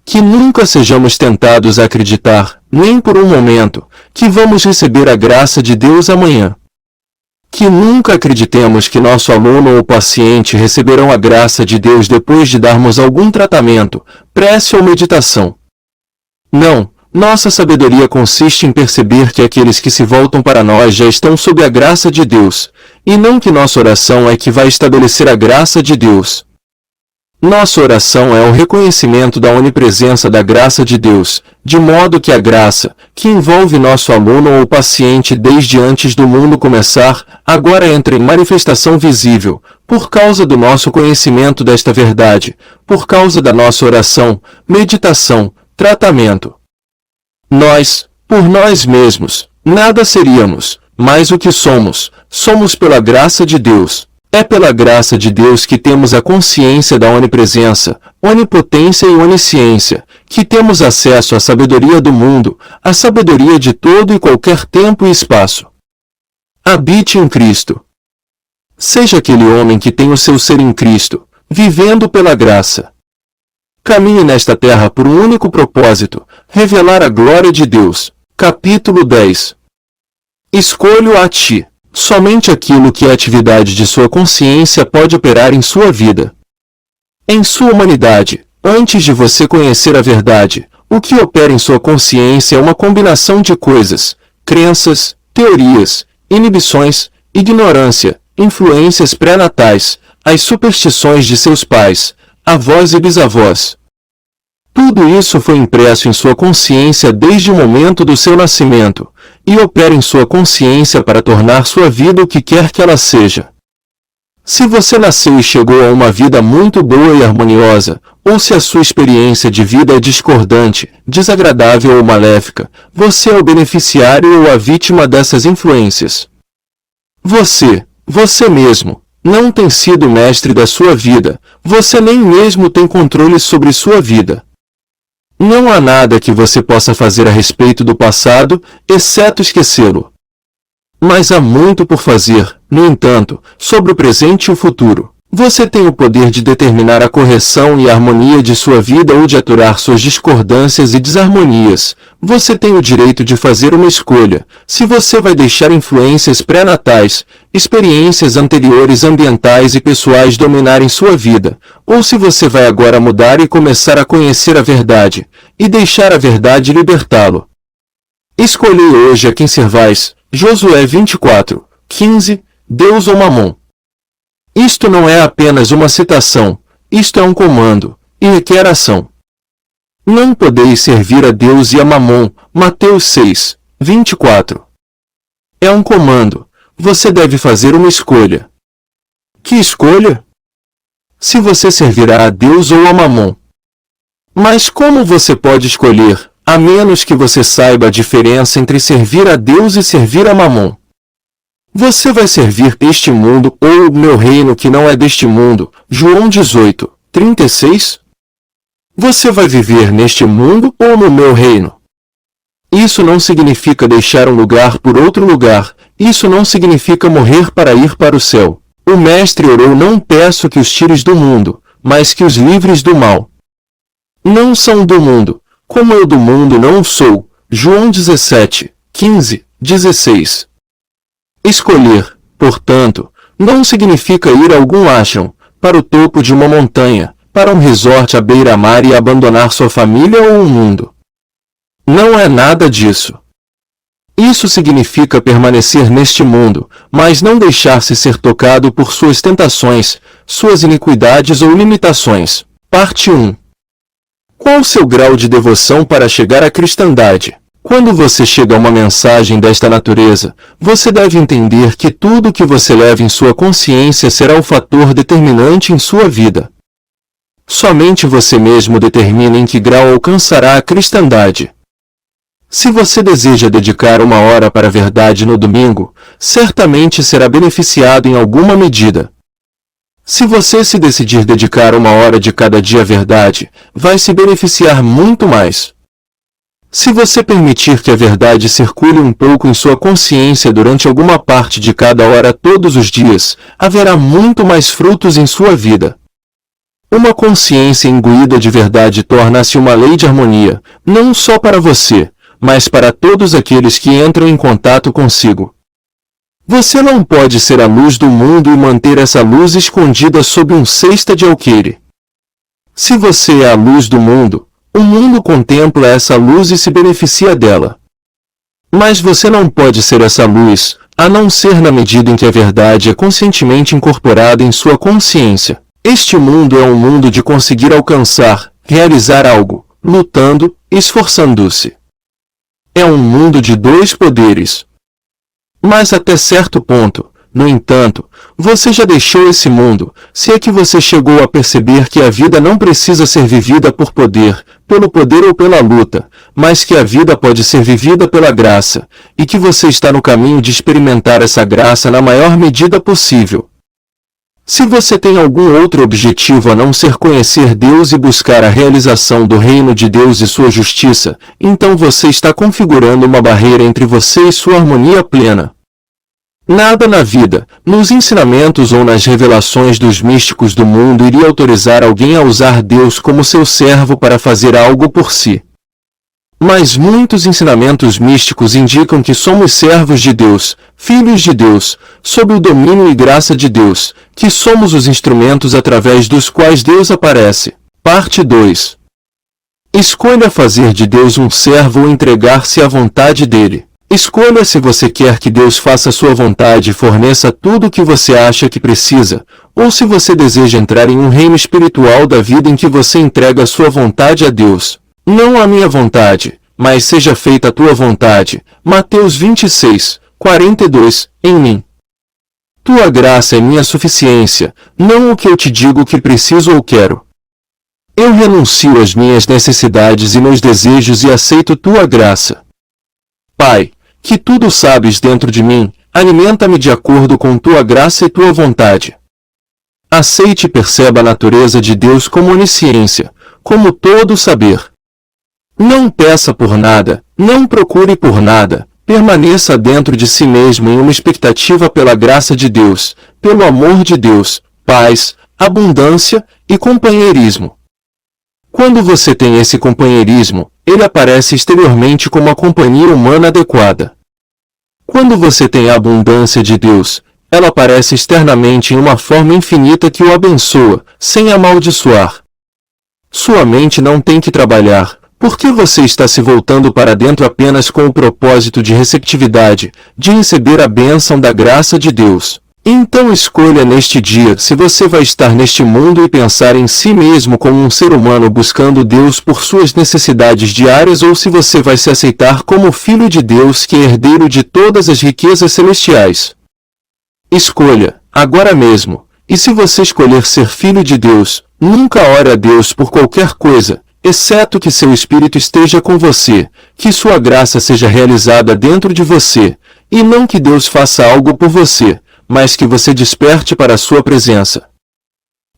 Que nunca sejamos tentados a acreditar, nem por um momento, que vamos receber a graça de Deus amanhã. Que nunca acreditemos que nosso aluno ou paciente receberão a graça de Deus depois de darmos algum tratamento, prece ou meditação. Não, nossa sabedoria consiste em perceber que aqueles que se voltam para nós já estão sob a graça de Deus, e não que nossa oração é que vai estabelecer a graça de Deus. Nossa oração é o reconhecimento da onipresença da graça de Deus, de modo que a graça, que envolve nosso aluno ou paciente desde antes do mundo começar, agora entra em manifestação visível, por causa do nosso conhecimento desta verdade, por causa da nossa oração, meditação, tratamento. Nós, por nós mesmos, nada seríamos, mas o que somos, somos pela graça de Deus. É pela graça de Deus que temos a consciência da onipresença, onipotência e onisciência, que temos acesso à sabedoria do mundo, à sabedoria de todo e qualquer tempo e espaço. Habite em Cristo. Seja aquele homem que tem o seu ser em Cristo, vivendo pela graça. Caminhe nesta terra por um único propósito, revelar a glória de Deus. Capítulo 10. Escolho a ti. Somente aquilo que é atividade de sua consciência pode operar em sua vida. Em sua humanidade, antes de você conhecer a verdade, o que opera em sua consciência é uma combinação de coisas, crenças, teorias, inibições, ignorância, influências pré-natais, as superstições de seus pais, avós e bisavós. Tudo isso foi impresso em sua consciência desde o momento do seu nascimento, e opera em sua consciência para tornar sua vida o que quer que ela seja. Se você nasceu e chegou a uma vida muito boa e harmoniosa, ou se a sua experiência de vida é discordante, desagradável ou maléfica, você é o beneficiário ou a vítima dessas influências. Você mesmo, não tem sido o mestre da sua vida, você nem mesmo tem controle sobre sua vida. Não há nada que você possa fazer a respeito do passado, exceto esquecê-lo. Mas há muito por fazer, no entanto, sobre o presente e o futuro. Você tem o poder de determinar a correção e a harmonia de sua vida ou de aturar suas discordâncias e desarmonias. Você tem o direito de fazer uma escolha, se você vai deixar influências pré-natais, experiências anteriores ambientais e pessoais dominarem sua vida, ou se você vai agora mudar e começar a conhecer a verdade, e deixar a verdade libertá-lo. Escolhei hoje a quem servais. Josué 24, 15, Deus ou Mamon. Isto não é apenas uma citação, isto é um comando, e requer ação. Não podeis servir a Deus e a Mamon, Mateus 6, 24. É um comando, você deve fazer uma escolha. Que escolha? Se você servirá a Deus ou a Mamon. Mas como você pode escolher, a menos que você saiba a diferença entre servir a Deus e servir a Mamon? Você vai servir este mundo ou o meu reino que não é deste mundo, João 18, 36? Você vai viver neste mundo ou no meu reino? Isso não significa deixar um lugar por outro lugar, isso não significa morrer para ir para o céu. O mestre orou: não peço que os tires do mundo, mas que os livres do mal. Não são do mundo, como eu do mundo não sou, João 17, 15, 16. Escolher, portanto, não significa ir a algum ashram, para o topo de uma montanha, para um resort à beira-mar e abandonar sua família ou o mundo. Não é nada disso. Isso significa permanecer neste mundo, mas não deixar-se ser tocado por suas tentações, suas iniquidades ou limitações. Parte 1. Qual o seu grau de devoção para chegar à cristandade? Quando você chega a uma mensagem desta natureza, você deve entender que tudo o que você leva em sua consciência será o fator determinante em sua vida. Somente você mesmo determina em que grau alcançará a cristandade. Se você deseja dedicar 1 hora para a verdade no domingo, certamente será beneficiado em alguma medida. Se você se decidir dedicar 1 hora de cada dia à verdade, vai se beneficiar muito mais. Se você permitir que a verdade circule um pouco em sua consciência durante alguma parte de cada hora todos os dias, haverá muito mais frutos em sua vida. Uma consciência imbuída de verdade torna-se uma lei de harmonia, não só para você, mas para todos aqueles que entram em contato consigo. Você não pode ser a luz do mundo e manter essa luz escondida sob um cesta de alqueire. Se você é a luz do mundo, o mundo contempla essa luz e se beneficia dela. Mas você não pode ser essa luz, a não ser na medida em que a verdade é conscientemente incorporada em sua consciência. Este mundo é um mundo de conseguir alcançar, realizar algo, lutando, esforçando-se. É um mundo de dois poderes. Mas até certo ponto, no entanto, você já deixou esse mundo, se é que você chegou a perceber que a vida não precisa ser vivida por poder, pelo poder ou pela luta, mas que a vida pode ser vivida pela graça, e que você está no caminho de experimentar essa graça na maior medida possível. Se você tem algum outro objetivo a não ser conhecer Deus e buscar a realização do reino de Deus e sua justiça, então você está configurando uma barreira entre você e sua harmonia plena. Nada na vida, nos ensinamentos ou nas revelações dos místicos do mundo iria autorizar alguém a usar Deus como seu servo para fazer algo por si. Mas muitos ensinamentos místicos indicam que somos servos de Deus, filhos de Deus, sob o domínio e graça de Deus, que somos os instrumentos através dos quais Deus aparece. Parte 2. Escolha fazer de Deus um servo ou entregar-se à vontade dele. Escolha se você quer que Deus faça sua vontade e forneça tudo o que você acha que precisa, ou se você deseja entrar em um reino espiritual da vida em que você entrega sua vontade a Deus. Não a minha vontade, mas seja feita a tua vontade. Mateus 26, 42, em mim. Tua graça é minha suficiência, não o que eu te digo que preciso ou quero. Eu renuncio às minhas necessidades e meus desejos e aceito tua graça. Pai, que tudo sabes dentro de mim, alimenta-me de acordo com tua graça e tua vontade. Aceite e perceba a natureza de Deus como onisciência, como todo saber. Não peça por nada, não procure por nada, permaneça dentro de si mesmo em uma expectativa pela graça de Deus, pelo amor de Deus, paz, abundância e companheirismo. Quando você tem esse companheirismo, ele aparece exteriormente como a companhia humana adequada. Quando você tem a abundância de Deus, ela aparece externamente em uma forma infinita que o abençoa, sem amaldiçoar. Sua mente não tem que trabalhar, porque você está se voltando para dentro apenas com o propósito de receptividade, de receber a bênção da graça de Deus. Então escolha neste dia se você vai estar neste mundo e pensar em si mesmo como um ser humano buscando Deus por suas necessidades diárias ou se você vai se aceitar como filho de Deus que é herdeiro de todas as riquezas celestiais. Escolha, agora mesmo, e se você escolher ser filho de Deus, nunca ore a Deus por qualquer coisa, exceto que seu Espírito esteja com você, que sua graça seja realizada dentro de você, e não que Deus faça algo por você, mas que você desperte para a sua presença.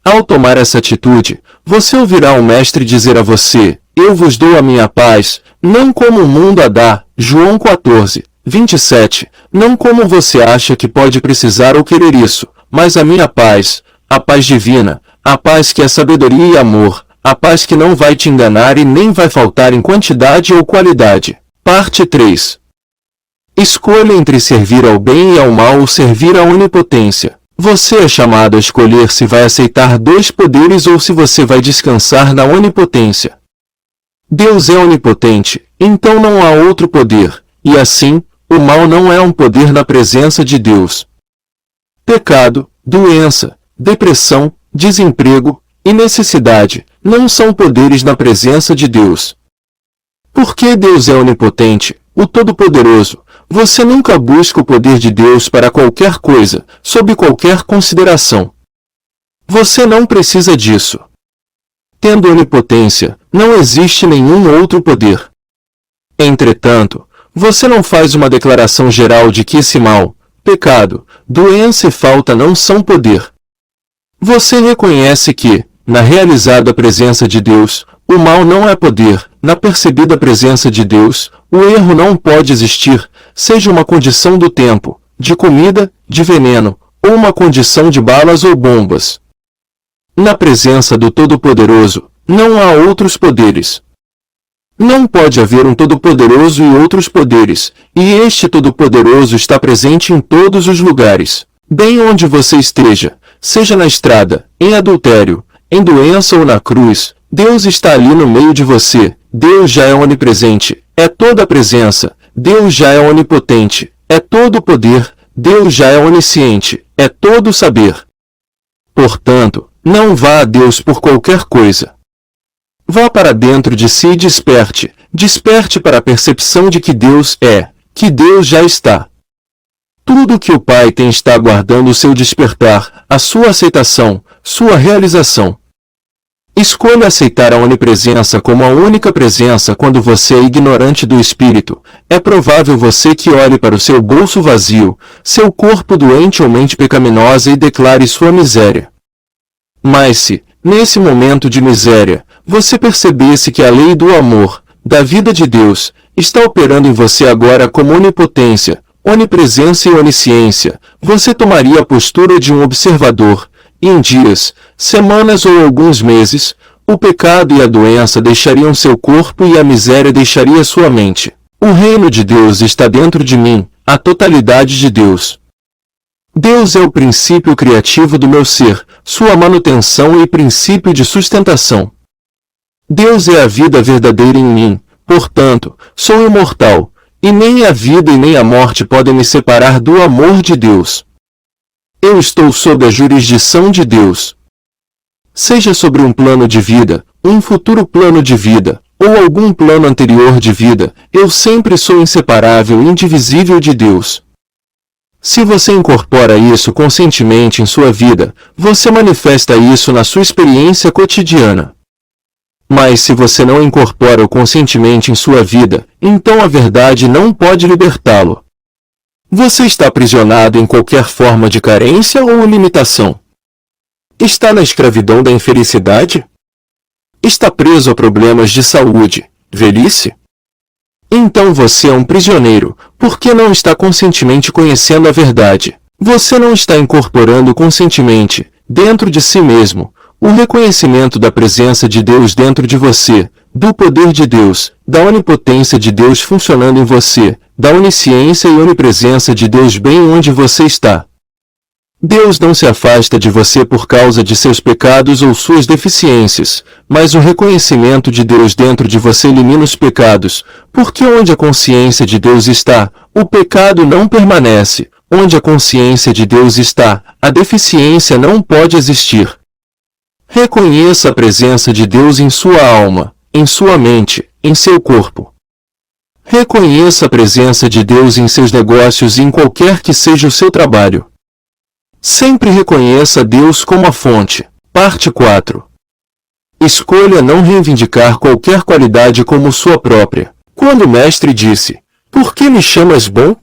Ao tomar essa atitude, você ouvirá o Mestre dizer a você, eu vos dou a minha paz, não como o mundo a dá, João 14, 27, não como você acha que pode precisar ou querer isso, mas a minha paz, a paz divina, a paz que é sabedoria e amor, a paz que não vai te enganar e nem vai faltar em quantidade ou qualidade. Parte 3. Escolha entre servir ao bem e ao mal ou servir à onipotência. Você é chamado a escolher se vai aceitar dois poderes ou se você vai descansar na onipotência. Deus é onipotente, então não há outro poder, e assim, o mal não é um poder na presença de Deus. Pecado, doença, depressão, desemprego e necessidade não são poderes na presença de Deus. Porque Deus é onipotente, o Todo-Poderoso, você nunca busca o poder de Deus para qualquer coisa, sob qualquer consideração. Você não precisa disso. Tendo onipotência, não existe nenhum outro poder. Entretanto, você não faz uma declaração geral de que esse mal, pecado, doença e falta não são poder. Você reconhece que, na realizada presença de Deus, o mal não é poder, na percebida presença de Deus, o erro não pode existir, seja uma condição do tempo, de comida, de veneno, ou uma condição de balas ou bombas. Na presença do Todo-Poderoso, não há outros poderes. Não pode haver um Todo-Poderoso e outros poderes, e este Todo-Poderoso está presente em todos os lugares. Bem onde você esteja, seja na estrada, em adultério, em doença ou na cruz, Deus está ali no meio de você. Deus já é onipresente, é toda a presença. Deus já é onipotente, é todo o poder. Deus já é onisciente, é todo o saber. Portanto, não vá a Deus por qualquer coisa. Vá para dentro de si e desperte. Desperte para a percepção de que Deus é, que Deus já está. Tudo o que o Pai tem está aguardando o seu despertar, a sua aceitação, sua realização. Escolha aceitar a onipresença como a única presença quando você é ignorante do Espírito. É provável você que olhe para o seu bolso vazio, seu corpo doente ou mente pecaminosa e declare sua miséria. Mas se, nesse momento de miséria, você percebesse que a lei do amor, da vida de Deus, está operando em você agora como onipotência, onipresença e onisciência, você tomaria a postura de um observador. Em dias, semanas ou alguns meses, o pecado e a doença deixariam seu corpo e a miséria deixaria sua mente. O reino de Deus está dentro de mim, a totalidade de Deus. Deus é o princípio criativo do meu ser, sua manutenção e princípio de sustentação. Deus é a vida verdadeira em mim, portanto, sou imortal, e nem a vida e nem a morte podem me separar do amor de Deus. Eu estou sob a jurisdição de Deus. Seja sobre um plano de vida, um futuro plano de vida, ou algum plano anterior de vida, eu sempre sou inseparável e indivisível de Deus. Se você incorpora isso conscientemente em sua vida, você manifesta isso na sua experiência cotidiana. Mas se você não incorpora-o conscientemente em sua vida, então a verdade não pode libertá-lo. Você está aprisionado em qualquer forma de carência ou limitação? Está na escravidão da infelicidade? Está preso a problemas de saúde, velhice? Então você é um prisioneiro, porque não está conscientemente conhecendo a verdade. Você não está incorporando conscientemente, dentro de si mesmo, o reconhecimento da presença de Deus dentro de você, do poder de Deus, da onipotência de Deus funcionando em você, da onisciência e onipresença de Deus bem onde você está. Deus não se afasta de você por causa de seus pecados ou suas deficiências, mas o reconhecimento de Deus dentro de você elimina os pecados, porque onde a consciência de Deus está, o pecado não permanece. Onde a consciência de Deus está, a deficiência não pode existir. Reconheça a presença de Deus em sua alma, em sua mente, em seu corpo. Reconheça a presença de Deus em seus negócios e em qualquer que seja o seu trabalho. Sempre reconheça Deus como a fonte. Parte 4. Escolha não reivindicar qualquer qualidade como sua própria. Quando o mestre disse, "Por que me chamas bom?"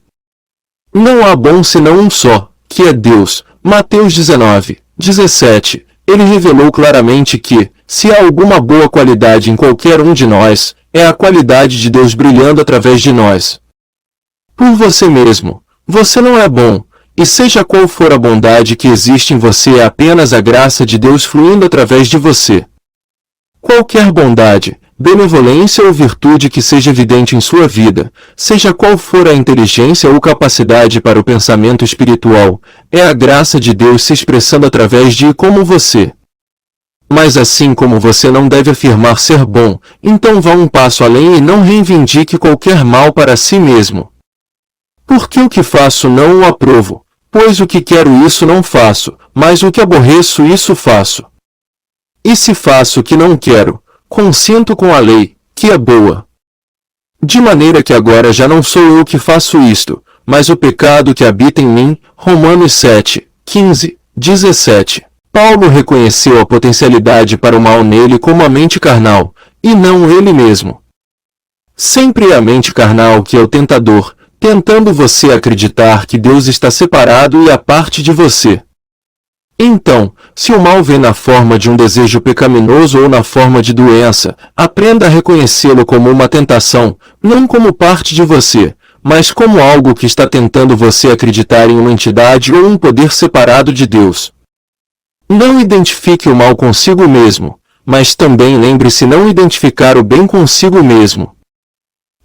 Não há bom senão um só, que é Deus. Mateus 19:17. Ele revelou claramente que, se há alguma boa qualidade em qualquer um de nós, é a qualidade de Deus brilhando através de nós. Por você mesmo, você não é bom, e seja qual for a bondade que existe em você é apenas a graça de Deus fluindo através de você. Qualquer bondade, benevolência ou virtude que seja evidente em sua vida, seja qual for a inteligência ou capacidade para o pensamento espiritual, é a graça de Deus se expressando através de e como você. Mas assim como você não deve afirmar ser bom, então vá um passo além e não reivindique qualquer mal para si mesmo. Porque o que faço não o aprovo, pois o que quero isso não faço, mas o que aborreço isso faço. E se faço o que não quero, consinto com a lei, que é boa. De maneira que agora já não sou eu que faço isto, mas o pecado que habita em mim. Romanos 7:15-17. Paulo reconheceu a potencialidade para o mal nele como a mente carnal, e não ele mesmo. Sempre é a mente carnal que é o tentador, tentando você acreditar que Deus está separado e à parte de você. Então, se o mal vem na forma de um desejo pecaminoso ou na forma de doença, aprenda a reconhecê-lo como uma tentação, não como parte de você, mas como algo que está tentando você acreditar em uma entidade ou um poder separado de Deus. Não identifique o mal consigo mesmo, mas também lembre-se não identificar o bem consigo mesmo.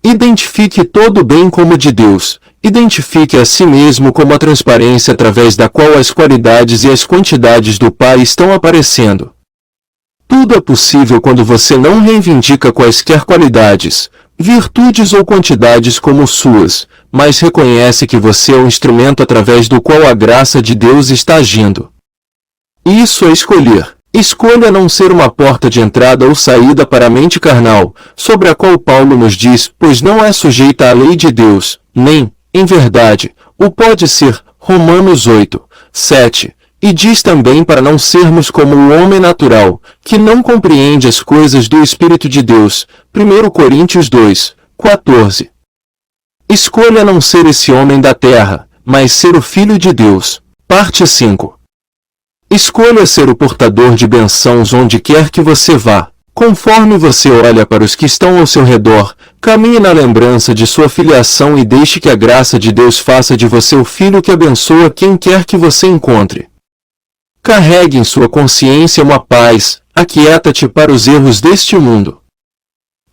Identifique todo o bem como de Deus. Identifique a si mesmo como a transparência através da qual as qualidades e as quantidades do Pai estão aparecendo. Tudo é possível quando você não reivindica quaisquer qualidades, virtudes ou quantidades como suas, mas reconhece que você é o instrumento através do qual a graça de Deus está agindo. Isso é escolher. Escolha não ser uma porta de entrada ou saída para a mente carnal, sobre a qual Paulo nos diz, pois não é sujeita à lei de Deus, nem, em verdade, o pode ser, Romanos 8, 7, e diz também para não sermos como o homem natural, que não compreende as coisas do Espírito de Deus, 1 Coríntios 2, 14. Escolha não ser esse homem da terra, mas ser o Filho de Deus. Parte 5. Escolha ser o portador de bênçãos onde quer que você vá. Conforme você olha para os que estão ao seu redor, caminhe na lembrança de sua filiação e deixe que a graça de Deus faça de você o filho que abençoa quem quer que você encontre. Carregue em sua consciência uma paz, aquieta-te para os erros deste mundo.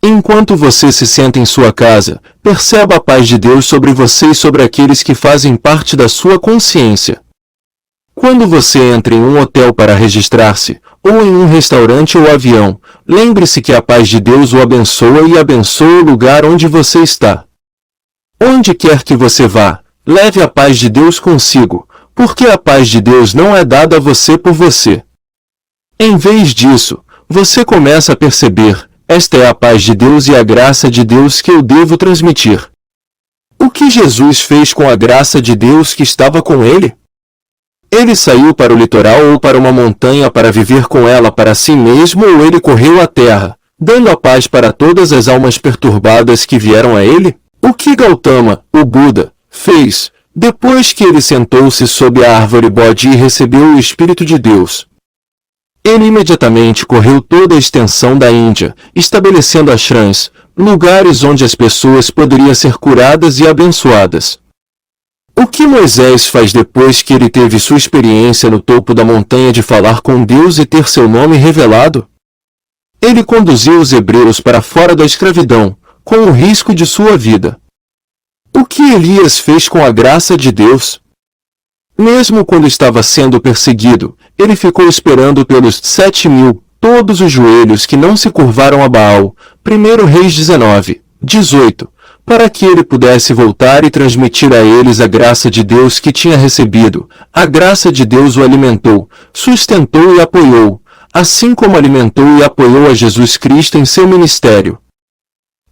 Enquanto você se senta em sua casa, perceba a paz de Deus sobre você e sobre aqueles que fazem parte da sua consciência. Quando você entra em um hotel para registrar-se, ou em um restaurante ou avião, lembre-se que a paz de Deus o abençoa e abençoa o lugar onde você está. Onde quer que você vá, leve a paz de Deus consigo, porque a paz de Deus não é dada a você por você. Em vez disso, você começa a perceber, esta é a paz de Deus e a graça de Deus que eu devo transmitir. O que Jesus fez com a graça de Deus que estava com ele? Ele saiu para o litoral ou para uma montanha para viver com ela para si mesmo ou ele correu à terra, dando a paz para todas as almas perturbadas que vieram a ele? O que Gautama, o Buda, fez, depois que ele sentou-se sob a árvore Bodhi e recebeu o Espírito de Deus? Ele imediatamente correu toda a extensão da Índia, estabelecendo ashrams, lugares onde as pessoas poderiam ser curadas e abençoadas. O que Moisés faz depois que ele teve sua experiência no topo da montanha de falar com Deus e ter seu nome revelado? Ele conduziu os hebreus para fora da escravidão, com o risco de sua vida. O que Elias fez com a graça de Deus? Mesmo quando estava sendo perseguido, ele ficou esperando pelos 7.000, todos os joelhos que não se curvaram a Baal, 1 Reis 19, 18, para que ele pudesse voltar e transmitir a eles a graça de Deus que tinha recebido. A graça de Deus o alimentou, sustentou e apoiou, assim como alimentou e apoiou a Jesus Cristo em seu ministério.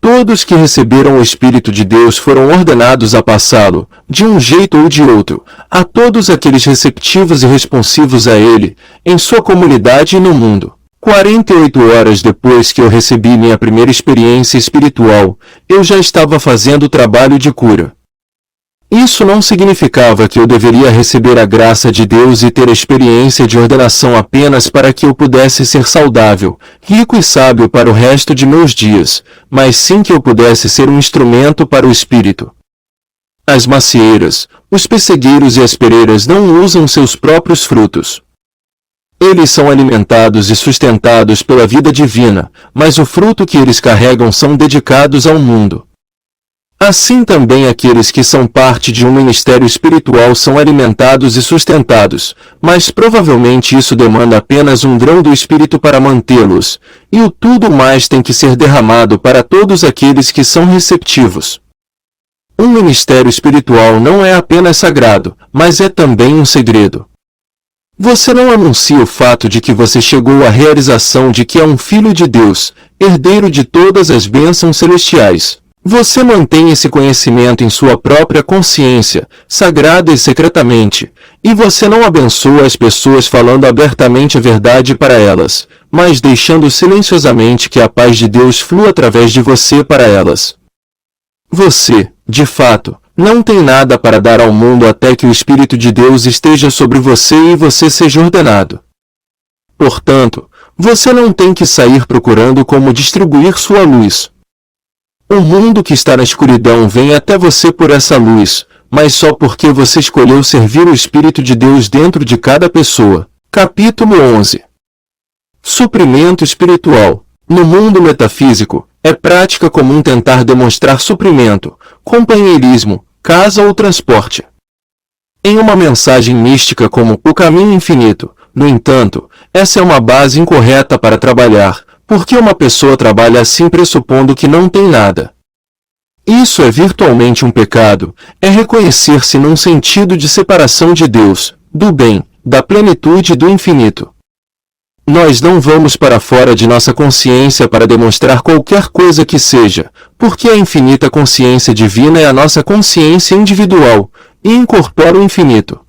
Todos que receberam o Espírito de Deus foram ordenados a passá-lo, de um jeito ou de outro, a todos aqueles receptivos e responsivos a ele, em sua comunidade e no mundo. 48 horas depois que eu recebi minha primeira experiência espiritual, eu já estava fazendo o trabalho de cura. Isso não significava que eu deveria receber a graça de Deus e ter a experiência de ordenação apenas para que eu pudesse ser saudável, rico e sábio para o resto de meus dias, mas sim que eu pudesse ser um instrumento para o Espírito. As macieiras, os pessegueiros e as pereiras não usam seus próprios frutos. Eles são alimentados e sustentados pela vida divina, mas o fruto que eles carregam são dedicados ao mundo. Assim também aqueles que são parte de um ministério espiritual são alimentados e sustentados, mas provavelmente isso demanda apenas um grão do Espírito para mantê-los, e o tudo mais tem que ser derramado para todos aqueles que são receptivos. Um ministério espiritual não é apenas sagrado, mas é também um segredo. Você não anuncia o fato de que você chegou à realização de que é um filho de Deus, herdeiro de todas as bênçãos celestiais. Você mantém esse conhecimento em sua própria consciência, sagrada e secretamente, e você não abençoa as pessoas falando abertamente a verdade para elas, mas deixando silenciosamente que a paz de Deus flua através de você para elas. Você, de fato, não tem nada para dar ao mundo até que o Espírito de Deus esteja sobre você e você seja ordenado. Portanto, você não tem que sair procurando como distribuir sua luz. O mundo que está na escuridão vem até você por essa luz, mas só porque você escolheu servir o Espírito de Deus dentro de cada pessoa. Capítulo 11. Suprimento espiritual. No mundo metafísico, é prática comum tentar demonstrar suprimento, companheirismo, casa ou transporte. Em uma mensagem mística como o caminho infinito, no entanto, essa é uma base incorreta para trabalhar, porque uma pessoa trabalha assim pressupondo que não tem nada. Isso é virtualmente um pecado, é reconhecer-se num sentido de separação de Deus, do bem, da plenitude e do infinito. Nós não vamos para fora de nossa consciência para demonstrar qualquer coisa que seja, porque a infinita consciência divina é a nossa consciência individual, e incorpora o infinito.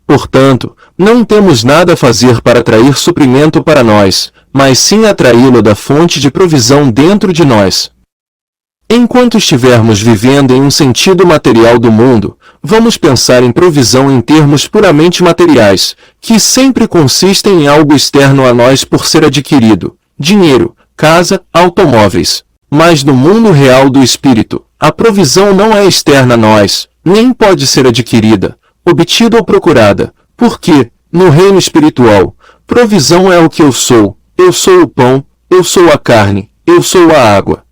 Portanto, não temos nada a fazer para atrair suprimento para nós, mas sim atraí-lo da fonte de provisão dentro de nós. Enquanto estivermos vivendo em um sentido material do mundo, vamos pensar em provisão em termos puramente materiais, que sempre consistem em algo externo a nós por ser adquirido, dinheiro, casa, automóveis. Mas no mundo real do espírito, a provisão não é externa a nós, nem pode ser adquirida, obtida ou procurada, porque, no reino espiritual, provisão é o que eu sou o pão, eu sou a carne, eu sou a água.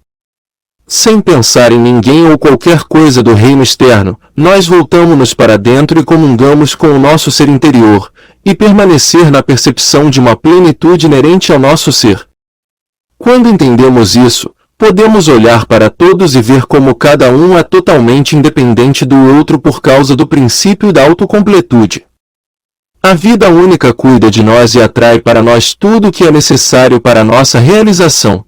Sem pensar em ninguém ou qualquer coisa do reino externo, nós voltamos-nos para dentro e comungamos com o nosso ser interior, e permanecer na percepção de uma plenitude inerente ao nosso ser. Quando entendemos isso, podemos olhar para todos e ver como cada um é totalmente independente do outro por causa do princípio da autocompletude. A vida única cuida de nós e atrai para nós tudo o que é necessário para a nossa realização.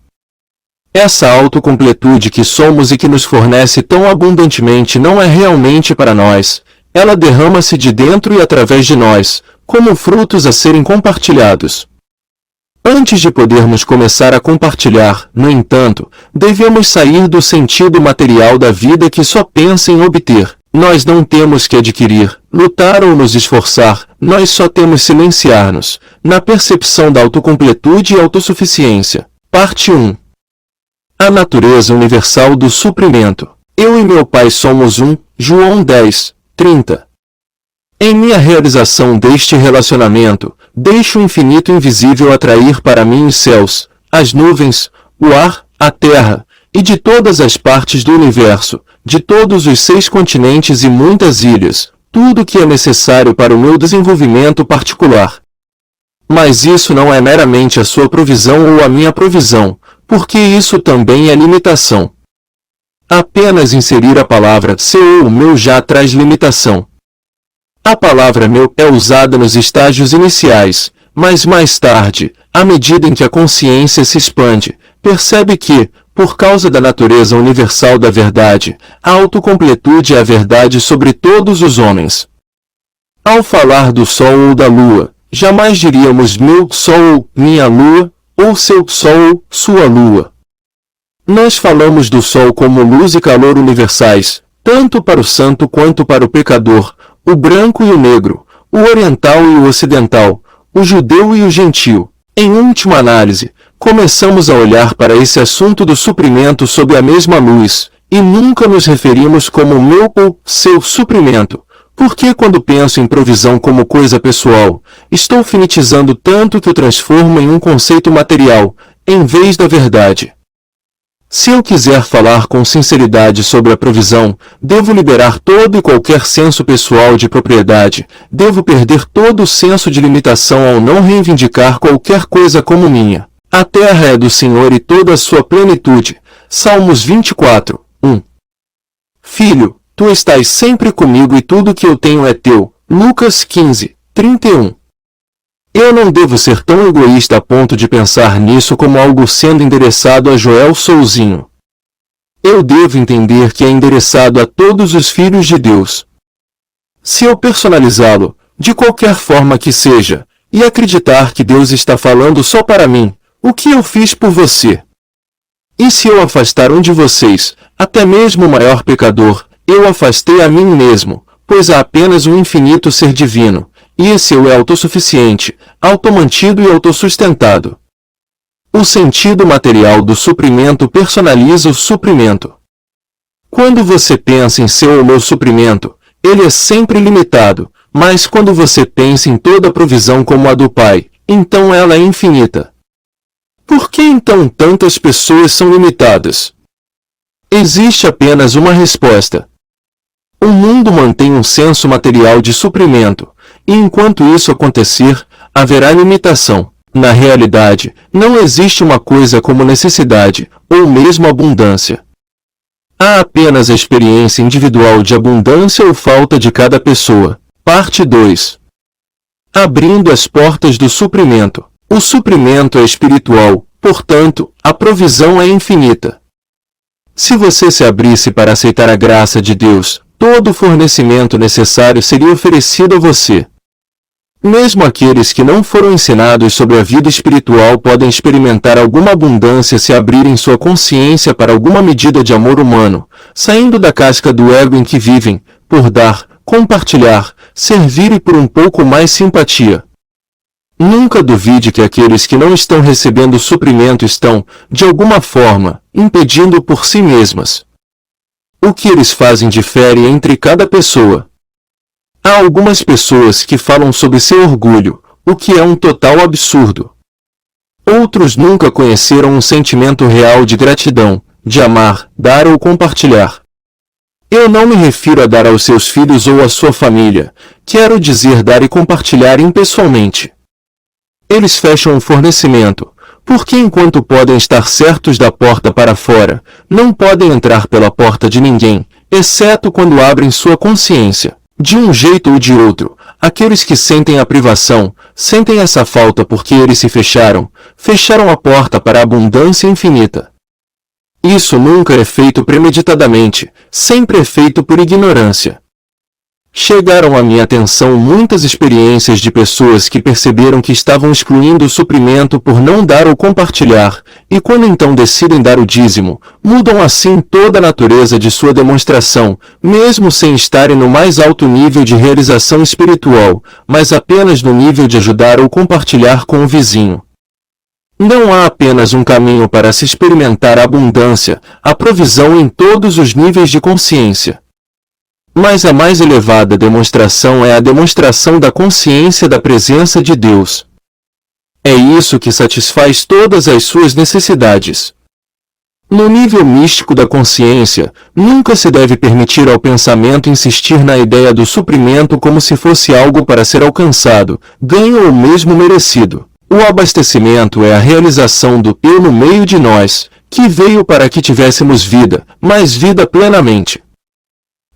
Essa autocompletude que somos e que nos fornece tão abundantemente não é realmente para nós, ela derrama-se de dentro e através de nós, como frutos a serem compartilhados. Antes de podermos começar a compartilhar, no entanto, devemos sair do sentido material da vida que só pensa em obter. Nós não temos que adquirir, lutar ou nos esforçar, nós só temos silenciar-nos, na percepção da autocompletude e autossuficiência. Parte 1. A natureza universal do suprimento. Eu e meu Pai somos um, João 10, 30. Em minha realização deste relacionamento, deixo o infinito invisível atrair para mim os céus, as nuvens, o ar, a terra, e de todas as partes do universo, de todos os 6 continentes e muitas ilhas, tudo o que é necessário para o meu desenvolvimento particular. Mas isso não é meramente a sua provisão ou a minha provisão, porque isso também é limitação. Apenas inserir a palavra seu ou meu já traz limitação. A palavra meu é usada nos estágios iniciais, mas mais tarde, à medida em que a consciência se expande, percebe que, por causa da natureza universal da verdade, a autocompletude é a verdade sobre todos os homens. Ao falar do sol ou da lua, jamais diríamos meu sol ou minha lua, ou seu sol ou sua lua. Nós falamos do sol como luz e calor universais, tanto para o santo quanto para o pecador, o branco e o negro, o oriental e o ocidental, o judeu e o gentio. Em última análise, começamos a olhar para esse assunto do suprimento sob a mesma luz, e nunca nos referimos como meu ou seu suprimento, porque quando penso em provisão como coisa pessoal, estou finitizando tanto que o transformo em um conceito material, em vez da verdade. Se eu quiser falar com sinceridade sobre a provisão, devo liberar todo e qualquer senso pessoal de propriedade, devo perder todo o senso de limitação ao não reivindicar qualquer coisa como minha. A terra é do Senhor e toda a sua plenitude. Salmos 24, 1. Filho, tu estás sempre comigo e tudo que eu tenho é teu. Lucas 15, 31. Eu não devo ser tão egoísta a ponto de pensar nisso como algo sendo endereçado a Joel Souzinho. Eu devo entender que é endereçado a todos os filhos de Deus. Se eu personalizá-lo, de qualquer forma que seja, e acreditar que Deus está falando só para mim, o que eu fiz por você? E se eu afastar um de vocês, até mesmo o maior pecador, eu afastei a mim mesmo, pois há apenas um infinito ser divino, e esse eu é autossuficiente, automantido e autossustentado. O sentido material do suprimento personaliza o suprimento. Quando você pensa em seu ou meu suprimento, ele é sempre limitado, mas quando você pensa em toda a provisão como a do Pai, então ela é infinita. Por que então tantas pessoas são limitadas? Existe apenas uma resposta. O mundo mantém um senso material de suprimento, e enquanto isso acontecer, haverá limitação. Na realidade, não existe uma coisa como necessidade, ou mesmo abundância. Há apenas a experiência individual de abundância ou falta de cada pessoa. Parte 2. Abrindo as portas do suprimento. O suprimento é espiritual, portanto, a provisão é infinita. Se você se abrisse para aceitar a graça de Deus, todo o fornecimento necessário seria oferecido a você. Mesmo aqueles que não foram ensinados sobre a vida espiritual podem experimentar alguma abundância se abrirem sua consciência para alguma medida de amor humano, saindo da casca do ego em que vivem, por dar, compartilhar, servir e por um pouco mais simpatia. Nunca duvide que aqueles que não estão recebendo suprimento estão, de alguma forma, impedindo por si mesmas. O que eles fazem difere entre cada pessoa. Há algumas pessoas que falam sobre seu orgulho, o que é um total absurdo. Outros nunca conheceram um sentimento real de gratidão, de amar, dar ou compartilhar. Eu não me refiro a dar aos seus filhos ou à sua família, quero dizer dar e compartilhar impessoalmente. Eles fecham o fornecimento, porque enquanto podem estar certos da porta para fora, não podem entrar pela porta de ninguém, exceto quando abrem sua consciência. De um jeito ou de outro, aqueles que sentem a privação, sentem essa falta porque eles se fecharam a porta para a abundância infinita. Isso nunca é feito premeditadamente, sempre é feito por ignorância. Chegaram à minha atenção muitas experiências de pessoas que perceberam que estavam excluindo o suprimento por não dar ou compartilhar, e quando então decidem dar o dízimo, mudam assim toda a natureza de sua demonstração, mesmo sem estarem no mais alto nível de realização espiritual, mas apenas no nível de ajudar ou compartilhar com o vizinho. Não há apenas um caminho para se experimentar a abundância, a provisão em todos os níveis de consciência. Mas a mais elevada demonstração é a demonstração da consciência da presença de Deus. É isso que satisfaz todas as suas necessidades. No nível místico da consciência, nunca se deve permitir ao pensamento insistir na ideia do suprimento como se fosse algo para ser alcançado, ganho ou mesmo merecido. O abastecimento é a realização do Eu no meio de nós, que veio para que tivéssemos vida, mas vida plenamente.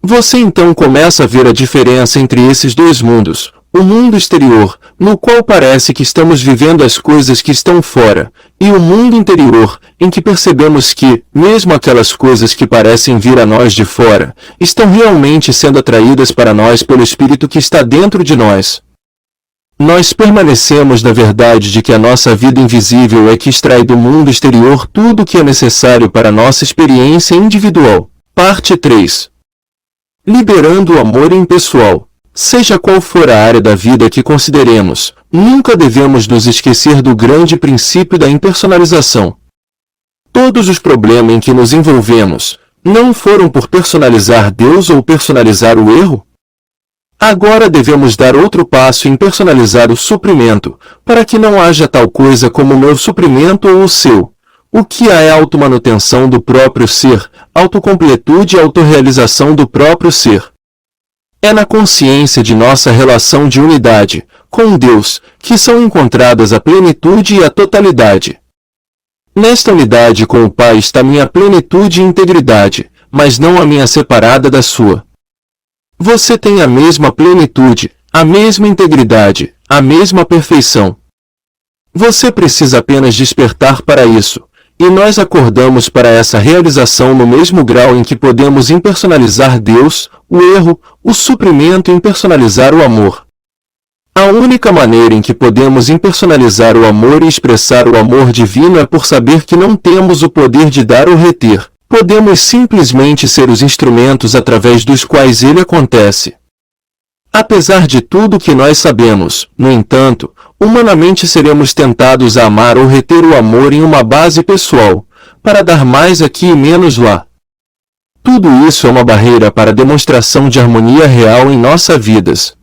Você então começa a ver a diferença entre esses dois mundos, o mundo exterior, no qual parece que estamos vivendo as coisas que estão fora, e o mundo interior, em que percebemos que, mesmo aquelas coisas que parecem vir a nós de fora, estão realmente sendo atraídas para nós pelo Espírito que está dentro de nós. Nós permanecemos na verdade de que a nossa vida invisível é que extrai do mundo exterior tudo o que é necessário para a nossa experiência individual. Parte 3. Liberando o amor impessoal. Seja qual for a área da vida que consideremos, nunca devemos nos esquecer do grande princípio da impersonalização. Todos os problemas em que nos envolvemos, não foram por personalizar Deus ou personalizar o erro? Agora devemos dar outro passo em personalizar o suprimento, para que não haja tal coisa como o meu suprimento ou o seu. O que há é a automanutenção do próprio ser, autocompletude e autorrealização do próprio ser. É na consciência de nossa relação de unidade, com Deus, que são encontradas a plenitude e a totalidade. Nesta unidade com o Pai está minha plenitude e integridade, mas não a minha separada da sua. Você tem a mesma plenitude, a mesma integridade, a mesma perfeição. Você precisa apenas despertar para isso. E nós acordamos para essa realização no mesmo grau em que podemos impersonalizar Deus, o erro, o suprimento e impersonalizar o amor. A única maneira em que podemos impersonalizar o amor e expressar o amor divino é por saber que não temos o poder de dar ou reter. Podemos simplesmente ser os instrumentos através dos quais ele acontece. Apesar de tudo que nós sabemos, no entanto, humanamente seremos tentados a amar ou reter o amor em uma base pessoal, para dar mais aqui e menos lá. Tudo isso é uma barreira para a demonstração de harmonia real em nossas vidas.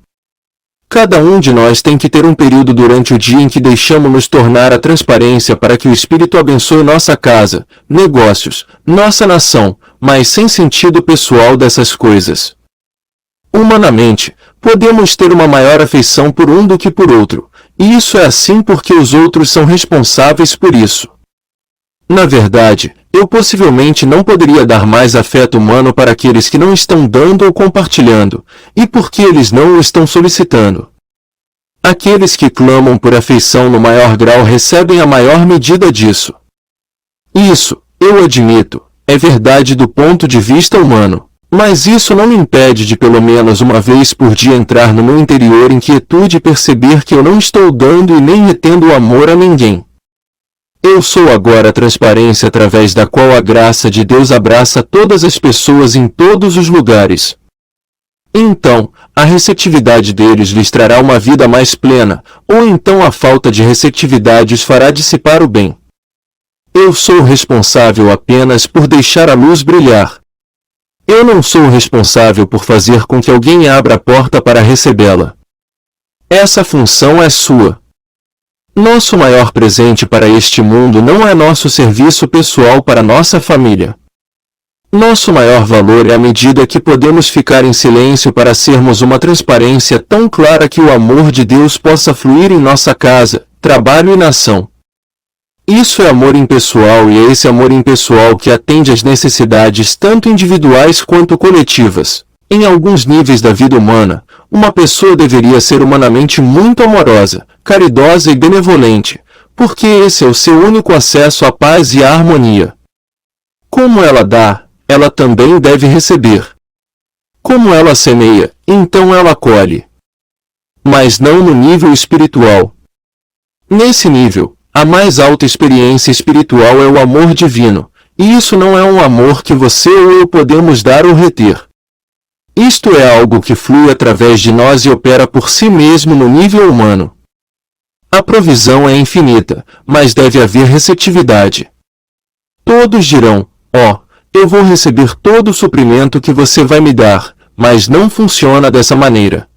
Cada um de nós tem que ter um período durante o dia em que deixamos nos tornar a transparência para que o Espírito abençoe nossa casa, negócios, nossa nação, mas sem sentido pessoal dessas coisas. Humanamente, podemos ter uma maior afeição por um do que por outro, e isso é assim porque os outros são responsáveis por isso. Na verdade, eu possivelmente não poderia dar mais afeto humano para aqueles que não estão dando ou compartilhando, e porque eles não o estão solicitando. Aqueles que clamam por afeição no maior grau recebem a maior medida disso. Isso, eu admito, é verdade do ponto de vista humano, mas isso não me impede de pelo menos uma vez por dia entrar no meu interior em quietude e perceber que eu não estou dando e nem retendo o amor a ninguém. Eu sou agora a transparência através da qual a graça de Deus abraça todas as pessoas em todos os lugares. Então, a receptividade deles lhes trará uma vida mais plena, ou então a falta de receptividade os fará dissipar o bem. Eu sou responsável apenas por deixar a luz brilhar. Eu não sou responsável por fazer com que alguém abra a porta para recebê-la. Essa função é sua. Nosso maior presente para este mundo não é nosso serviço pessoal para nossa família. Nosso maior valor é a medida que podemos ficar em silêncio para sermos uma transparência tão clara que o amor de Deus possa fluir em nossa casa, trabalho e nação. Isso é amor impessoal e é esse amor impessoal que atende às necessidades tanto individuais quanto coletivas. Em alguns níveis da vida humana, uma pessoa deveria ser humanamente muito amorosa, caridosa e benevolente, porque esse é o seu único acesso à paz e à harmonia. Como ela dá, ela também deve receber. Como ela semeia, então ela colhe. Mas não no nível espiritual. Nesse nível, a mais alta experiência espiritual é o amor divino, e isso não é um amor que você ou eu podemos dar ou reter. Isto é algo que flui através de nós e opera por si mesmo no nível humano. A provisão é infinita, mas deve haver receptividade. Todos dirão, eu vou receber todo o suprimento que você vai me dar, mas não funciona dessa maneira.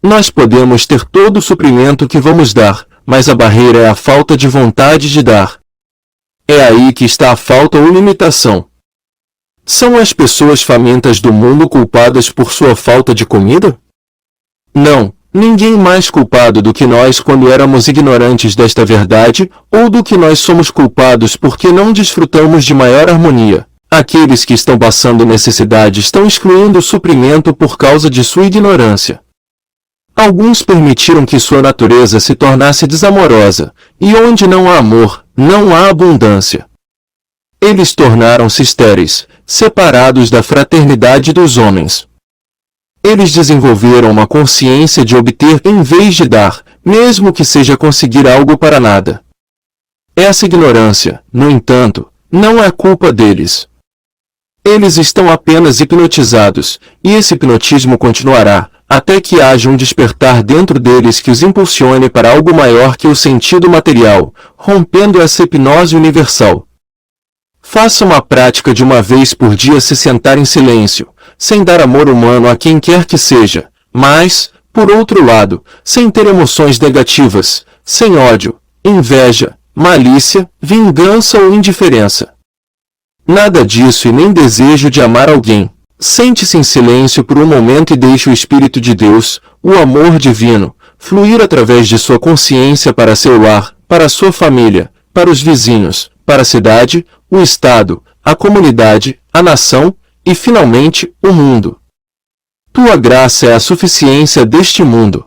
Nós podemos ter todo o suprimento que vamos dar, mas a barreira é a falta de vontade de dar. É aí que está a falta ou limitação. São as pessoas famintas do mundo culpadas por sua falta de comida? Não, ninguém mais culpado do que nós quando éramos ignorantes desta verdade, ou do que nós somos culpados porque não desfrutamos de maior harmonia. Aqueles que estão passando necessidade estão excluindo o suprimento por causa de sua ignorância. Alguns permitiram que sua natureza se tornasse desamorosa, e onde não há amor, não há abundância. Eles tornaram-se estéreis, separados da fraternidade dos homens. Eles desenvolveram uma consciência de obter em vez de dar, mesmo que seja conseguir algo para nada. Essa ignorância, no entanto, não é culpa deles. Eles estão apenas hipnotizados, e esse hipnotismo continuará, até que haja um despertar dentro deles que os impulsione para algo maior que o sentido material, rompendo essa hipnose universal. Faça uma prática de uma vez por dia se sentar em silêncio, sem dar amor humano a quem quer que seja, mas, por outro lado, sem ter emoções negativas, sem ódio, inveja, malícia, vingança ou indiferença. Nada disso e nem desejo de amar alguém. Sente-se em silêncio por um momento e deixe o Espírito de Deus, o amor divino, fluir através de sua consciência para seu lar, para sua família, para os vizinhos, para a cidade, o Estado, a comunidade, a nação e, finalmente, o mundo. Tua graça é a suficiência deste mundo.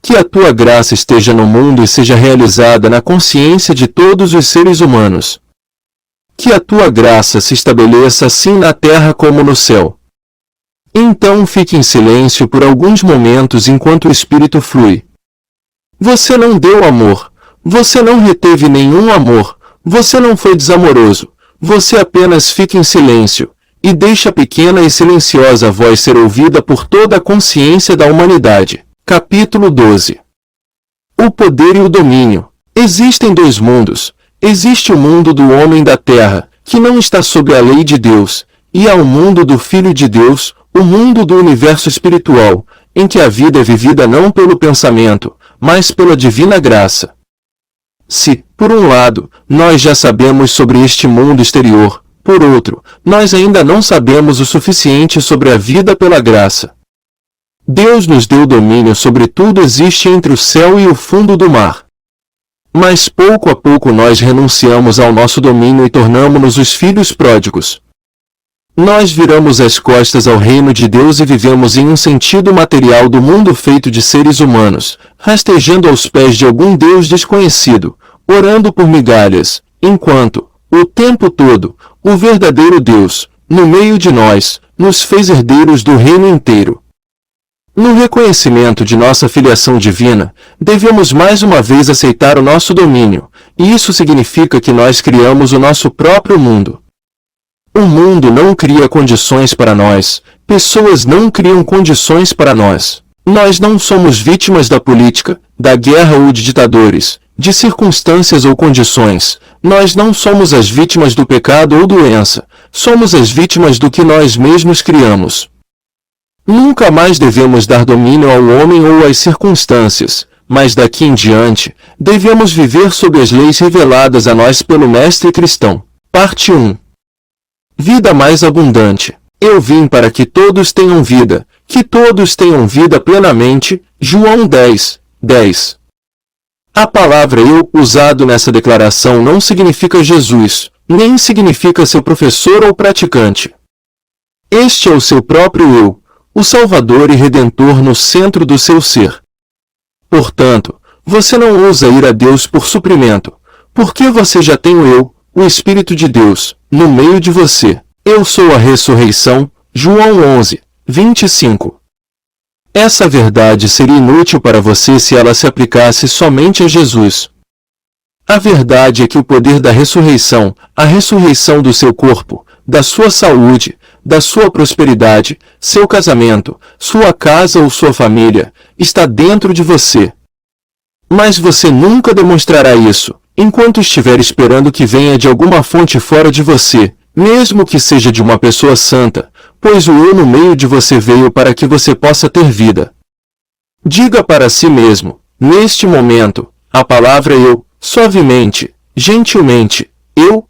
Que a tua graça esteja no mundo e seja realizada na consciência de todos os seres humanos. Que a tua graça se estabeleça assim na terra como no céu. Então fique em silêncio por alguns momentos enquanto o Espírito flui. Você não deu amor. Você não reteve nenhum amor. Você não foi desamoroso. Você apenas fica em silêncio, e deixa a pequena e silenciosa voz ser ouvida por toda a consciência da humanidade. Capítulo 12. O poder e o domínio. Existem dois mundos. Existe o mundo do homem da terra, que não está sob a lei de Deus, e há o mundo do Filho de Deus, o mundo do universo espiritual, em que a vida é vivida não pelo pensamento, mas pela divina graça. Se, por um lado, nós já sabemos sobre este mundo exterior, por outro, nós ainda não sabemos o suficiente sobre a vida pela graça. Deus nos deu domínio sobre tudo existe entre o céu e o fundo do mar. Mas pouco a pouco nós renunciamos ao nosso domínio e tornamo-nos os filhos pródigos. Nós viramos as costas ao reino de Deus e vivemos em um sentido material do mundo feito de seres humanos, rastejando aos pés de algum Deus desconhecido, orando por migalhas, enquanto, o tempo todo, o verdadeiro Deus, no meio de nós, nos fez herdeiros do reino inteiro. No reconhecimento de nossa filiação divina, devemos mais uma vez aceitar o nosso domínio, e isso significa que nós criamos o nosso próprio mundo. O mundo não cria condições para nós, pessoas não criam condições para nós. Nós não somos vítimas da política, da guerra ou de ditadores, de circunstâncias ou condições. Nós não somos as vítimas do pecado ou doença, somos as vítimas do que nós mesmos criamos. Nunca mais devemos dar domínio ao homem ou às circunstâncias, mas daqui em diante, devemos viver sob as leis reveladas a nós pelo Mestre Cristão. Parte 1. Vida mais abundante. Eu vim para que todos tenham vida, que todos tenham vida plenamente. João 10, 10. A palavra eu, usado nessa declaração, não significa Jesus, nem significa seu professor ou praticante. Este é o seu próprio eu, o Salvador e Redentor no centro do seu ser. Portanto, você não ousa ir a Deus por suprimento, porque você já tem o eu, o Espírito de Deus, no meio de você. Eu sou a ressurreição. João 11, 25. Essa verdade seria inútil para você se ela se aplicasse somente a Jesus. A verdade é que o poder da ressurreição, a ressurreição do seu corpo, da sua saúde, da sua prosperidade, seu casamento, sua casa ou sua família, está dentro de você. Mas você nunca demonstrará isso, enquanto estiver esperando que venha de alguma fonte fora de você, mesmo que seja de uma pessoa santa, pois o eu no meio de você veio para que você possa ter vida. Diga para si mesmo, neste momento, a palavra eu, suavemente, gentilmente, eu.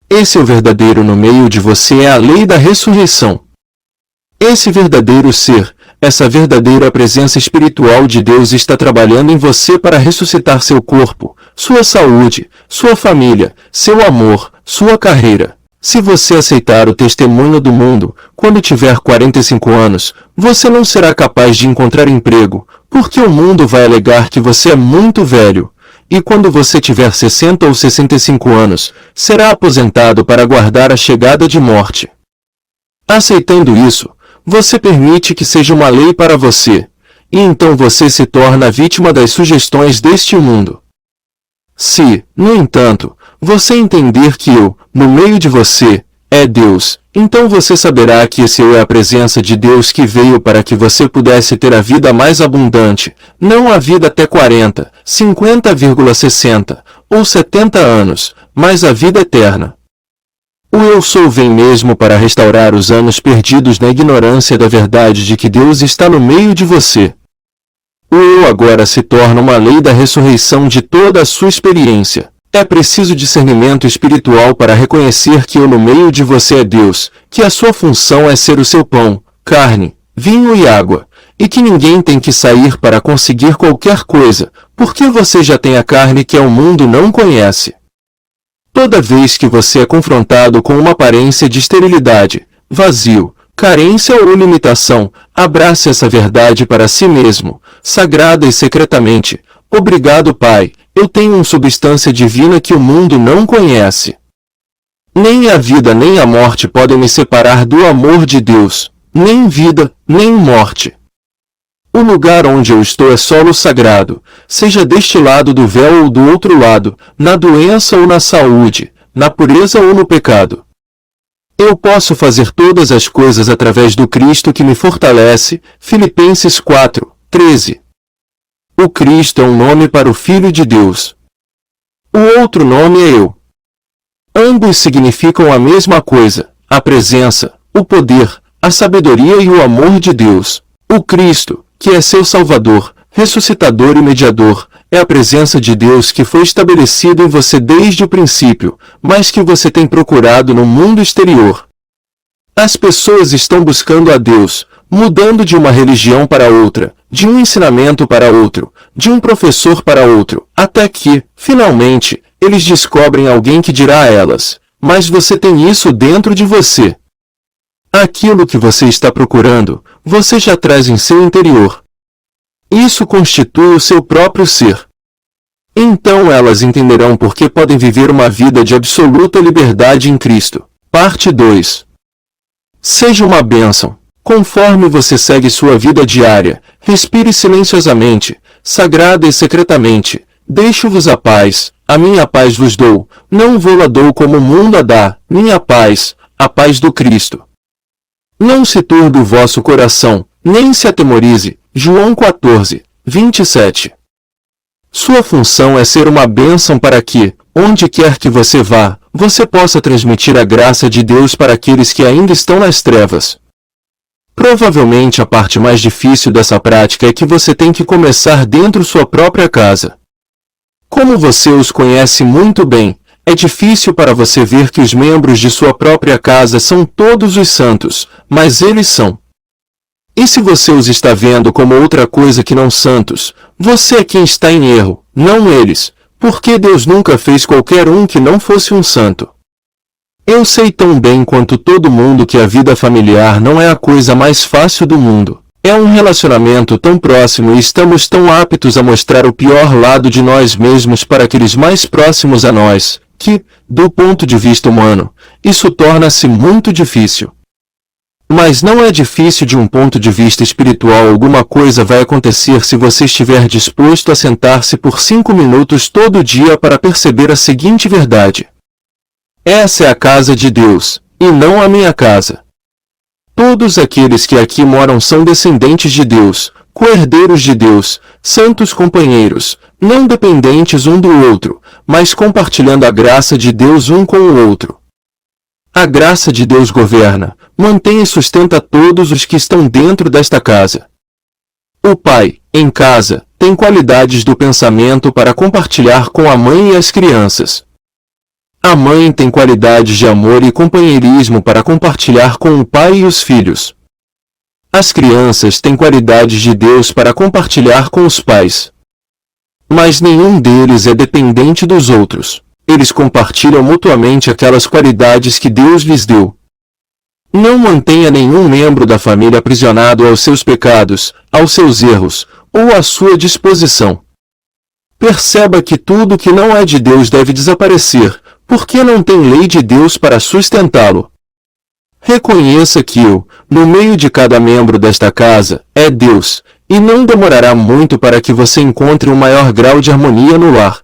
Esse é o verdadeiro no meio de você, é a lei da ressurreição. Esse verdadeiro ser, essa verdadeira presença espiritual de Deus está trabalhando em você para ressuscitar seu corpo, sua saúde, sua família, seu amor, sua carreira. Se você aceitar o testemunho do mundo, quando tiver 45 anos, você não será capaz de encontrar emprego, porque o mundo vai alegar que você é muito velho. E quando você tiver 60 ou 65 anos, será aposentado para aguardar a chegada de morte. Aceitando isso, você permite que seja uma lei para você, e então você se torna vítima das sugestões deste mundo. Se, no entanto, você entender que eu, no meio de você, é Deus, então você saberá que esse eu é a presença de Deus que veio para que você pudesse ter a vida mais abundante, não a vida até 40, 50,60 ou 70 anos, mas a vida eterna. O eu sou vem mesmo para restaurar os anos perdidos na ignorância da verdade de que Deus está no meio de você. O eu agora se torna uma lei da ressurreição de toda a sua experiência. É preciso discernimento espiritual para reconhecer que eu no meio de você é Deus, que a sua função é ser o seu pão, carne, vinho e água, e que ninguém tem que sair para conseguir qualquer coisa, porque você já tem a carne que o mundo não conhece. Toda vez que você é confrontado com uma aparência de esterilidade, vazio, carência ou limitação, abrace essa verdade para si mesmo, sagrada e secretamente. Obrigado, Pai, eu tenho uma substância divina que o mundo não conhece. Nem a vida nem a morte podem me separar do amor de Deus, nem vida, nem morte. O lugar onde eu estou é solo sagrado, seja deste lado do véu ou do outro lado, na doença ou na saúde, na pureza ou no pecado. Eu posso fazer todas as coisas através do Cristo que me fortalece. Filipenses 4, 13. O Cristo é um nome para o Filho de Deus. O outro nome é eu. Ambos significam a mesma coisa, a presença, o poder, a sabedoria e o amor de Deus. O Cristo, que é seu Salvador, ressuscitador e mediador, é a presença de Deus que foi estabelecida em você desde o princípio, mas que você tem procurado no mundo exterior. As pessoas estão buscando a Deus, mudando de uma religião para outra, de um ensinamento para outro, de um professor para outro, até que, finalmente, eles descobrem alguém que dirá a elas: mas você tem isso dentro de você. Aquilo que você está procurando, você já traz em seu interior. Isso constitui o seu próprio ser. Então elas entenderão por que podem viver uma vida de absoluta liberdade em Cristo. Parte 2. Seja uma bênção. Conforme você segue sua vida diária, respire silenciosamente, sagrada e secretamente. Deixo-vos a paz, a minha paz vos dou, não vou-la dou como o mundo a dá, minha paz, a paz do Cristo. Não se turbe o vosso coração, nem se atemorize. João 14, 27. Sua função é ser uma bênção para que, onde quer que você vá, você possa transmitir a graça de Deus para aqueles que ainda estão nas trevas. Provavelmente a parte mais difícil dessa prática é que você tem que começar dentro sua própria casa. Como você os conhece muito bem, é difícil para você ver que os membros de sua própria casa são todos os santos, mas eles são. E se você os está vendo como outra coisa que não santos, você é quem está em erro, não eles, porque Deus nunca fez qualquer um que não fosse um santo. Eu sei tão bem quanto todo mundo que a vida familiar não é a coisa mais fácil do mundo. É um relacionamento tão próximo e estamos tão aptos a mostrar o pior lado de nós mesmos para aqueles mais próximos a nós, que, do ponto de vista humano, isso torna-se muito difícil. Mas não é difícil de um ponto de vista espiritual. Alguma coisa vai acontecer se você estiver disposto a sentar-se por 5 minutos todo dia para perceber a seguinte verdade. Essa é a casa de Deus, e não a minha casa. Todos aqueles que aqui moram são descendentes de Deus, co-herdeiros de Deus, santos companheiros, não dependentes um do outro, mas compartilhando a graça de Deus um com o outro. A graça de Deus governa, mantém e sustenta todos os que estão dentro desta casa. O pai, em casa, tem qualidades do pensamento para compartilhar com a mãe e as crianças. A mãe tem qualidades de amor e companheirismo para compartilhar com o pai e os filhos. As crianças têm qualidades de Deus para compartilhar com os pais. Mas nenhum deles é dependente dos outros. Eles compartilham mutuamente aquelas qualidades que Deus lhes deu. Não mantenha nenhum membro da família aprisionado aos seus pecados, aos seus erros, ou à sua disposição. Perceba que tudo que não é de Deus deve desaparecer, porque não tem lei de Deus para sustentá-lo. Reconheça que no meio de cada membro desta casa, é Deus, e não demorará muito para que você encontre um maior grau de harmonia no lar.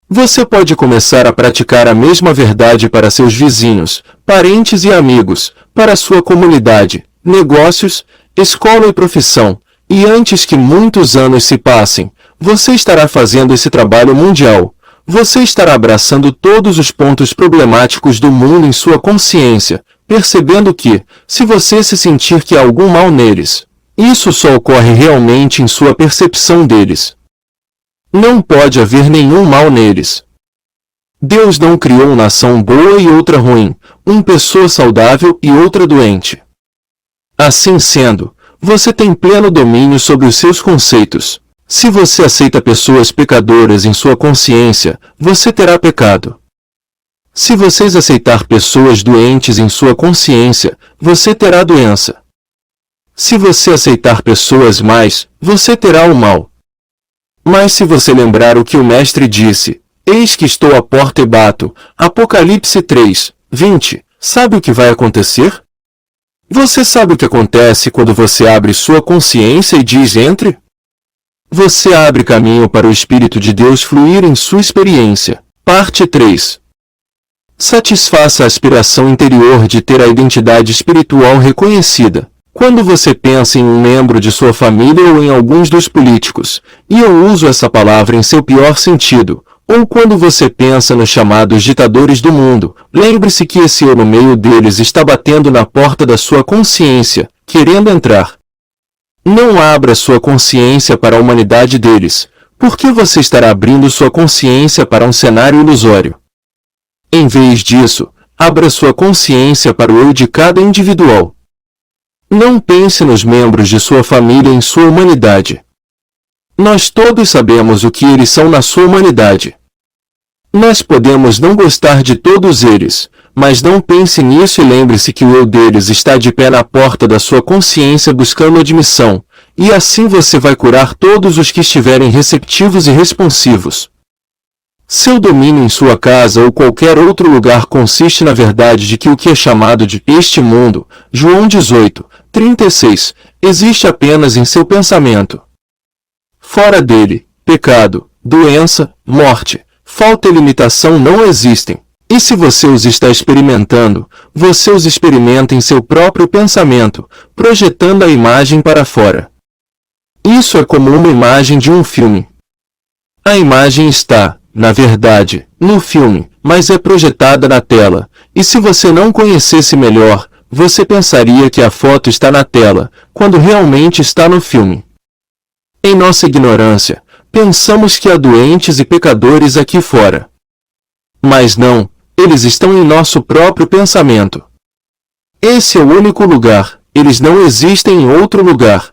Você pode começar a praticar a mesma verdade para seus vizinhos, parentes e amigos, para sua comunidade, negócios, escola e profissão, e antes que muitos anos se passem, você estará fazendo esse trabalho mundial. Você estará abraçando todos os pontos problemáticos do mundo em sua consciência, percebendo que, se você se sentir que há algum mal neles, isso só ocorre realmente em sua percepção deles. Não pode haver nenhum mal neles. Deus não criou uma nação boa e outra ruim, uma pessoa saudável e outra doente. Assim sendo, você tem pleno domínio sobre os seus conceitos. Se você aceita pessoas pecadoras em sua consciência, você terá pecado. Se vocês aceitar pessoas doentes em sua consciência, você terá doença. Se você aceitar pessoas más, você terá o mal. Mas se você lembrar o que o Mestre disse, eis que estou à porta e bato, Apocalipse 3, 20, sabe o que vai acontecer? Você sabe o que acontece quando você abre sua consciência e diz entre? Você abre caminho para o Espírito de Deus fluir em sua experiência. Parte 3. Satisfaça a aspiração interior de ter a identidade espiritual reconhecida. Quando você pensa em um membro de sua família ou em alguns dos políticos, e eu uso essa palavra em seu pior sentido, ou quando você pensa nos chamados ditadores do mundo, lembre-se que esse eu no meio deles está batendo na porta da sua consciência, querendo entrar. Não abra sua consciência para a humanidade deles, porque você estará abrindo sua consciência para um cenário ilusório. Em vez disso, abra sua consciência para o eu de cada individual. Não pense nos membros de sua família em sua humanidade. Nós todos sabemos o que eles são na sua humanidade. Nós podemos não gostar de todos eles, mas não pense nisso e lembre-se que o eu deles está de pé na porta da sua consciência buscando admissão, e assim você vai curar todos os que estiverem receptivos e responsivos. Seu domínio em sua casa ou qualquer outro lugar consiste na verdade de que o que é chamado de este mundo, João 18:36, existe apenas em seu pensamento. Fora dele, pecado, doença, morte, falta e limitação não existem. E se você os está experimentando, você os experimenta em seu próprio pensamento, projetando a imagem para fora. Isso é como uma imagem de um filme. A imagem está, na verdade, no filme, mas é projetada na tela, e se você não conhecesse melhor, você pensaria que a foto está na tela, quando realmente está no filme. Em nossa ignorância, pensamos que há doentes e pecadores aqui fora. Mas não, eles estão em nosso próprio pensamento. Esse é o único lugar, eles não existem em outro lugar.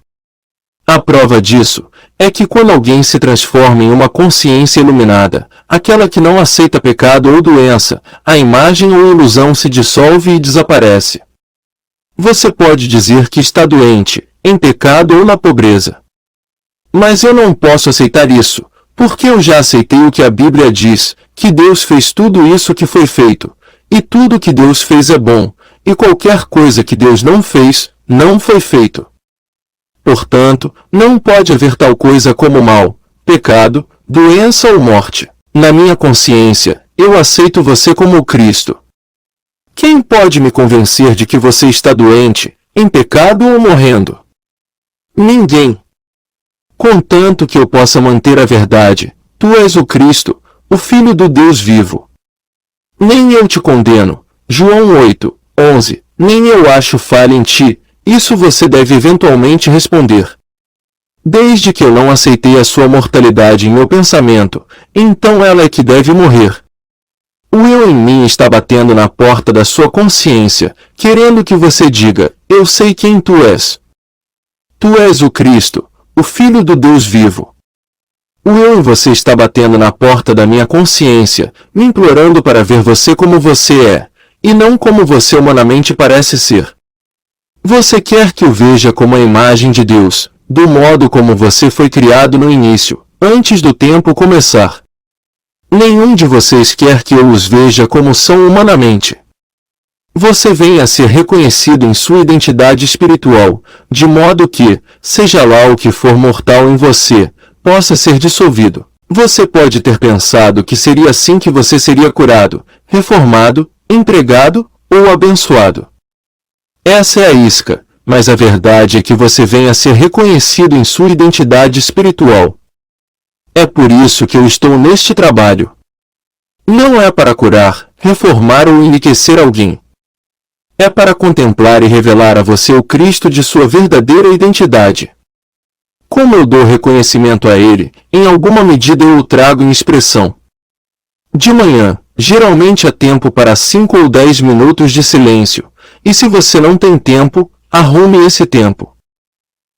A prova disso é que quando alguém se transforma em uma consciência iluminada, aquela que não aceita pecado ou doença, a imagem ou ilusão se dissolve e desaparece. Você pode dizer que está doente, em pecado ou na pobreza. Mas eu não posso aceitar isso, porque eu já aceitei o que a Bíblia diz, que Deus fez tudo isso que foi feito, e tudo que Deus fez é bom, e qualquer coisa que Deus não fez, não foi feito. Portanto, não pode haver tal coisa como mal, pecado, doença ou morte. Na minha consciência, eu aceito você como o Cristo. Quem pode me convencer de que você está doente, em pecado ou morrendo? Ninguém. Contanto que eu possa manter a verdade, tu és o Cristo, o Filho do Deus vivo. Nem eu te condeno, João 8:11, nem eu acho falha em ti, isso você deve eventualmente responder. Desde que eu não aceitei a sua mortalidade em meu pensamento, então ela é que deve morrer. O eu em mim está batendo na porta da sua consciência, querendo que você diga, eu sei quem tu és. Tu és o Cristo, o Filho do Deus vivo. O eu em você está batendo na porta da minha consciência, me implorando para ver você como você é, e não como você humanamente parece ser. Você quer que o veja como a imagem de Deus, do modo como você foi criado no início, antes do tempo começar. Nenhum de vocês quer que eu os veja como são humanamente. Você vem a ser reconhecido em sua identidade espiritual, de modo que, seja lá o que for mortal em você, possa ser dissolvido. Você pode ter pensado que seria assim que você seria curado, reformado, empregado ou abençoado. Essa é a isca, mas a verdade é que você vem a ser reconhecido em sua identidade espiritual. É por isso que eu estou neste trabalho. Não é para curar, reformar ou enriquecer alguém. É para contemplar e revelar a você o Cristo de sua verdadeira identidade. Como eu dou reconhecimento a Ele, em alguma medida eu o trago em expressão. De manhã, geralmente há tempo para 5 ou 10 minutos de silêncio, e se você não tem tempo, arrume esse tempo.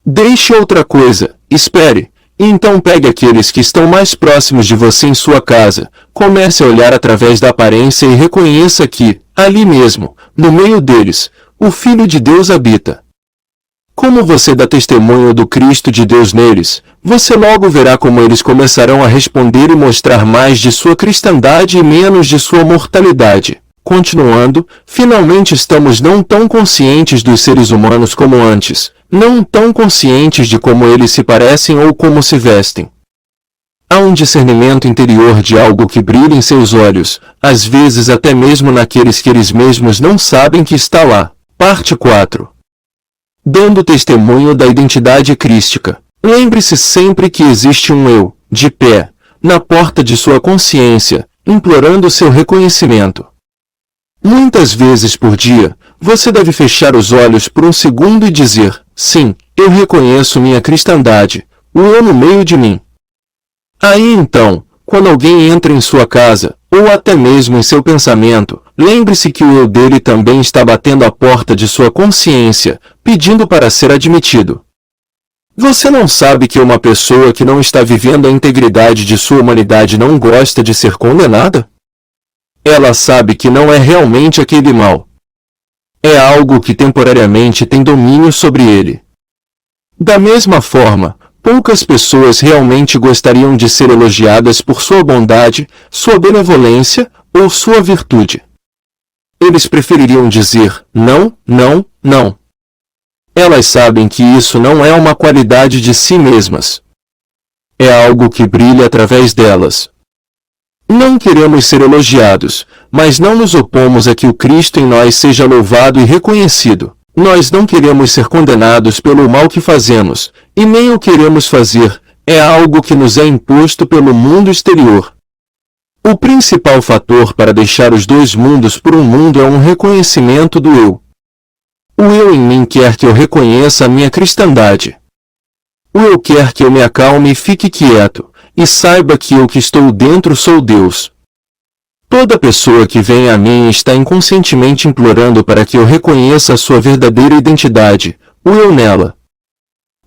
Deixe outra coisa, espere, e então pegue aqueles que estão mais próximos de você em sua casa, comece a olhar através da aparência e reconheça que, ali mesmo, no meio deles, o Filho de Deus habita. Como você dá testemunho do Cristo de Deus neles, você logo verá como eles começarão a responder e mostrar mais de sua cristandade e menos de sua mortalidade. Continuando, finalmente estamos não tão conscientes dos seres humanos como antes, não tão conscientes de como eles se parecem ou como se vestem. Há um discernimento interior de algo que brilha em seus olhos, às vezes até mesmo naqueles que eles mesmos não sabem que está lá. Parte 4. Dando testemunho da identidade crística. Lembre-se sempre que existe um eu, de pé, na porta de sua consciência, implorando seu reconhecimento. Muitas vezes por dia, você deve fechar os olhos por um segundo e dizer, sim, eu reconheço minha cristandade, o eu no meio de mim. Aí então, quando alguém entra em sua casa, ou até mesmo em seu pensamento, lembre-se que o eu dele também está batendo à porta de sua consciência, pedindo para ser admitido. Você não sabe que uma pessoa que não está vivendo a integridade de sua humanidade não gosta de ser condenada? Ela sabe que não é realmente aquele mal. É algo que temporariamente tem domínio sobre ele. Da mesma forma, poucas pessoas realmente gostariam de ser elogiadas por sua bondade, sua benevolência ou sua virtude. Eles prefeririam dizer não, não, não. Elas sabem que isso não é uma qualidade de si mesmas. É algo que brilha através delas. Não queremos ser elogiados, mas não nos opomos a que o Cristo em nós seja louvado e reconhecido. Nós não queremos ser condenados pelo mal que fazemos, e nem o queremos fazer, é algo que nos é imposto pelo mundo exterior. O principal fator para deixar os dois mundos por um mundo é um reconhecimento do eu. O eu em mim quer que eu reconheça a minha cristandade. O eu quer que eu me acalme e fique quieto, e saiba que eu que estou dentro sou Deus. Toda pessoa que vem a mim está inconscientemente implorando para que eu reconheça a sua verdadeira identidade, o eu nela.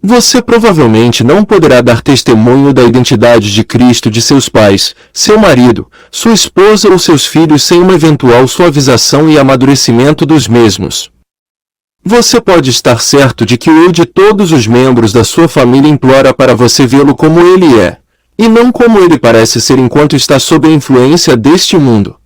Você provavelmente não poderá dar testemunho da identidade de Cristo de seus pais, seu marido, sua esposa ou seus filhos sem uma eventual suavização e amadurecimento dos mesmos. Você pode estar certo de que o eu de todos os membros da sua família implora para você vê-lo como ele é, e não como ele parece ser enquanto está sob a influência deste mundo.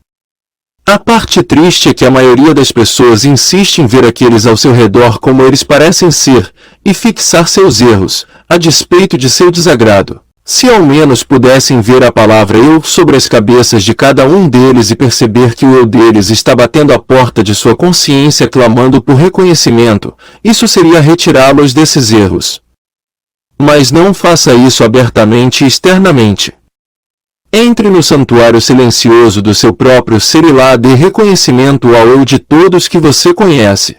A parte triste é que a maioria das pessoas insiste em ver aqueles ao seu redor como eles parecem ser, e fixar seus erros, a despeito de seu desagrado. Se ao menos pudessem ver a palavra eu sobre as cabeças de cada um deles e perceber que o eu deles está batendo à porta de sua consciência clamando por reconhecimento, isso seria retirá-los desses erros. Mas não faça isso abertamente e externamente. Entre no santuário silencioso do seu próprio ser e lá dê reconhecimento ao eu de todos que você conhece.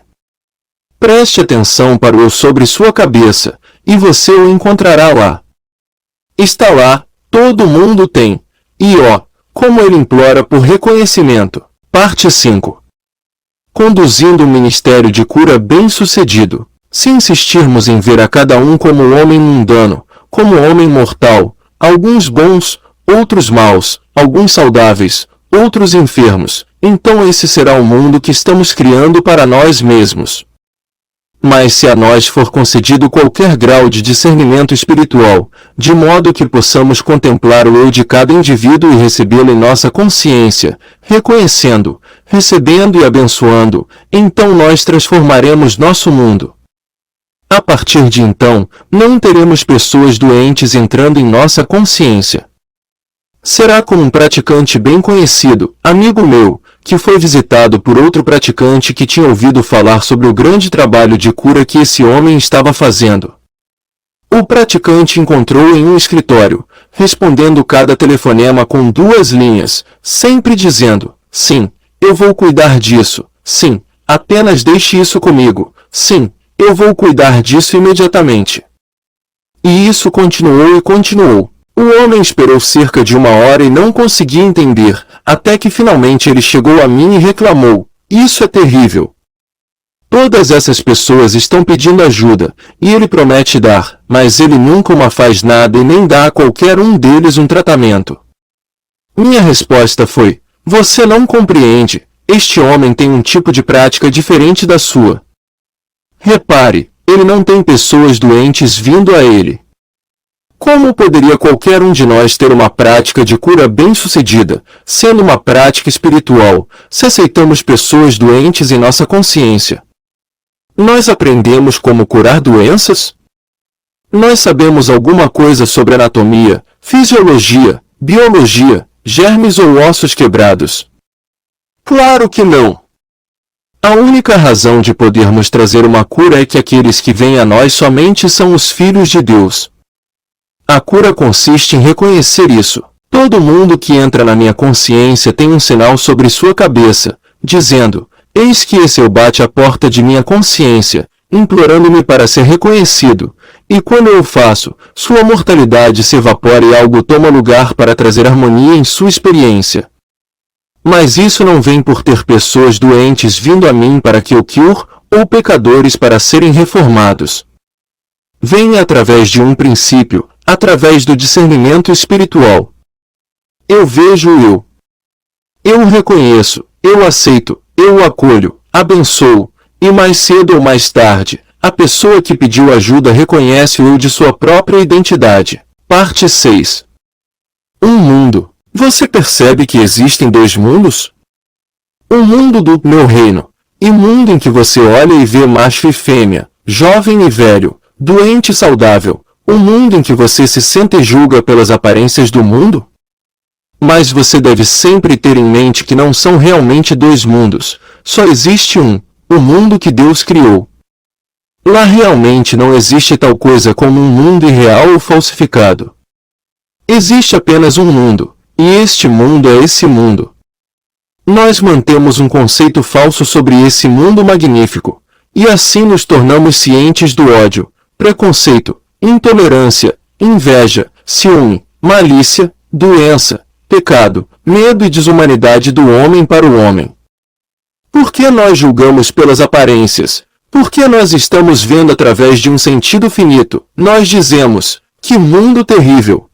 Preste atenção para o eu sobre sua cabeça, e você o encontrará lá. Está lá, todo mundo tem, e ó, como ele implora por reconhecimento. Parte 5. Conduzindo um ministério de cura bem-sucedido. Se insistirmos em ver a cada um como homem mundano, como homem mortal, alguns bons, outros maus, alguns saudáveis, outros enfermos, então esse será o mundo que estamos criando para nós mesmos. Mas se a nós for concedido qualquer grau de discernimento espiritual, de modo que possamos contemplar o eu de cada indivíduo e recebê-lo em nossa consciência, reconhecendo, recebendo e abençoando, então nós transformaremos nosso mundo. A partir de então, não teremos pessoas doentes entrando em nossa consciência. Será como um praticante bem conhecido, amigo meu, que foi visitado por outro praticante que tinha ouvido falar sobre o grande trabalho de cura que esse homem estava fazendo. O praticante encontrou em um escritório, respondendo cada telefonema com 2 linhas, sempre dizendo, sim, eu vou cuidar disso, sim, apenas deixe isso comigo, sim, eu vou cuidar disso imediatamente. E isso continuou e continuou. O homem esperou cerca de 1 hora e não conseguia entender, até que finalmente ele chegou a mim e reclamou, isso é terrível. Todas essas pessoas estão pedindo ajuda, e ele promete dar, mas ele nunca uma faz nada e nem dá a qualquer um deles um tratamento. Minha resposta foi, você não compreende, este homem tem um tipo de prática diferente da sua. Repare, ele não tem pessoas doentes vindo a ele. Como poderia qualquer um de nós ter uma prática de cura bem-sucedida, sendo uma prática espiritual, se aceitamos pessoas doentes em nossa consciência? Nós aprendemos como curar doenças? Nós sabemos alguma coisa sobre anatomia, fisiologia, biologia, germes ou ossos quebrados? Claro que não! A única razão de podermos trazer uma cura é que aqueles que vêm a nós somente são os filhos de Deus. A cura consiste em reconhecer isso. Todo mundo que entra na minha consciência tem um sinal sobre sua cabeça, dizendo, eis que esse eu bate à porta de minha consciência, implorando-me para ser reconhecido, e quando eu o faço, sua mortalidade se evapora e algo toma lugar para trazer harmonia em sua experiência. Mas isso não vem por ter pessoas doentes vindo a mim para que eu cure, ou pecadores para serem reformados. Vem através de um princípio, através do discernimento espiritual. Eu vejo eu o reconheço, eu o aceito, eu o acolho, abençoo, e mais cedo ou mais tarde, a pessoa que pediu ajuda reconhece o eu de sua própria identidade. Parte 6. Um mundo. Você percebe que existem dois mundos? Um mundo do meu reino, e mundo em que você olha e vê macho e fêmea, jovem e velho, doente e saudável, um mundo em que você se sente e julga pelas aparências do mundo? Mas você deve sempre ter em mente que não são realmente dois mundos, só existe um, o mundo que Deus criou. Lá realmente não existe tal coisa como um mundo irreal ou falsificado. Existe apenas um mundo, e este mundo é esse mundo. Nós mantemos um conceito falso sobre esse mundo magnífico, e assim nos tornamos cientes do ódio, preconceito, intolerância, inveja, ciúme, malícia, doença, pecado, medo e desumanidade do homem para o homem. Por que nós julgamos pelas aparências? Por que nós estamos vendo através de um sentido finito? Nós dizemos, que mundo terrível!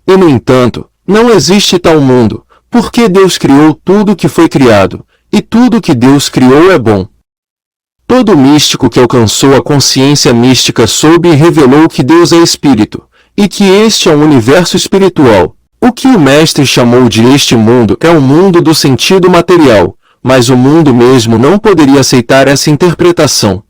E no entanto, não existe tal mundo, porque Deus criou tudo que foi criado, e tudo que Deus criou é bom. Todo místico que alcançou a consciência mística soube e revelou que Deus é Espírito, e que este é um universo espiritual. O que o Mestre chamou de este mundo é o mundo do sentido material, mas o mundo mesmo não poderia aceitar essa interpretação.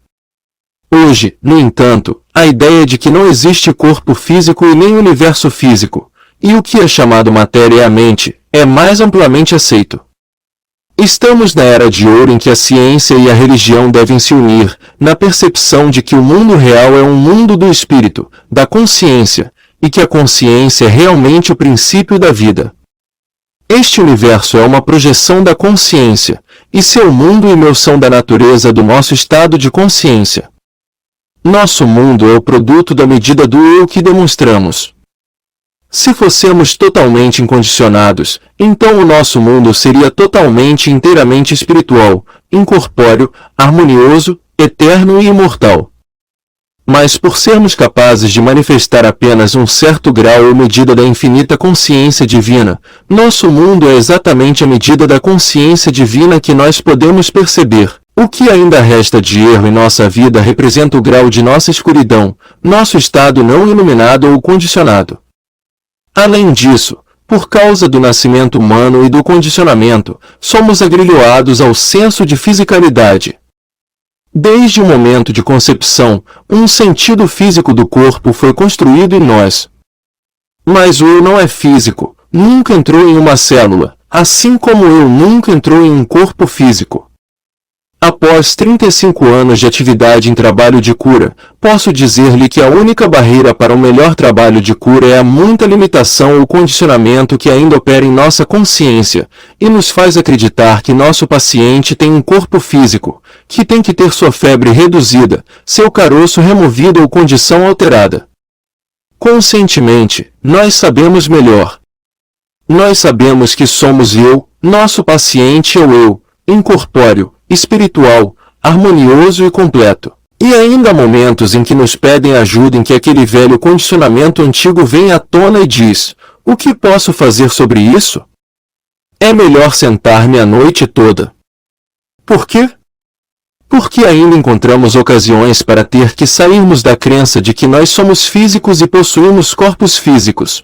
Hoje, no entanto, a ideia de que não existe corpo físico e nem universo físico, e o que é chamado matéria é a mente, é mais amplamente aceito. Estamos na era de ouro em que a ciência e a religião devem se unir, na percepção de que o mundo real é um mundo do espírito, da consciência, e que a consciência é realmente o princípio da vida. Este universo é uma projeção da consciência, e seu mundo e meu são da natureza do nosso estado de consciência. Nosso mundo é o produto da medida do eu que demonstramos. Se fossemos totalmente incondicionados, então o nosso mundo seria totalmente e inteiramente espiritual, incorpóreo, harmonioso, eterno e imortal. Mas por sermos capazes de manifestar apenas um certo grau ou medida da infinita consciência divina, nosso mundo é exatamente a medida da consciência divina que nós podemos perceber. O que ainda resta de erro em nossa vida representa o grau de nossa escuridão, nosso estado não iluminado ou condicionado. Além disso, por causa do nascimento humano e do condicionamento, somos agrilhoados ao senso de fisicalidade. Desde o momento de concepção, um sentido físico do corpo foi construído em nós. Mas o eu não é físico, nunca entrou em uma célula, assim como o eu nunca entrou em um corpo físico. Após 35 anos de atividade em trabalho de cura, posso dizer-lhe que a única barreira para um melhor trabalho de cura é a muita limitação ou condicionamento que ainda opera em nossa consciência, e nos faz acreditar que nosso paciente tem um corpo físico, que tem que ter sua febre reduzida, seu caroço removido ou condição alterada. Conscientemente, nós sabemos melhor. Nós sabemos que somos eu, nosso paciente é o eu, incorpóreo, espiritual, harmonioso e completo. E ainda há momentos em que nos pedem ajuda em que aquele velho condicionamento antigo vem à tona e diz, o que posso fazer sobre isso? É melhor sentar-me a noite toda. Por quê? Porque ainda encontramos ocasiões para ter que sairmos da crença de que nós somos físicos e possuímos corpos físicos.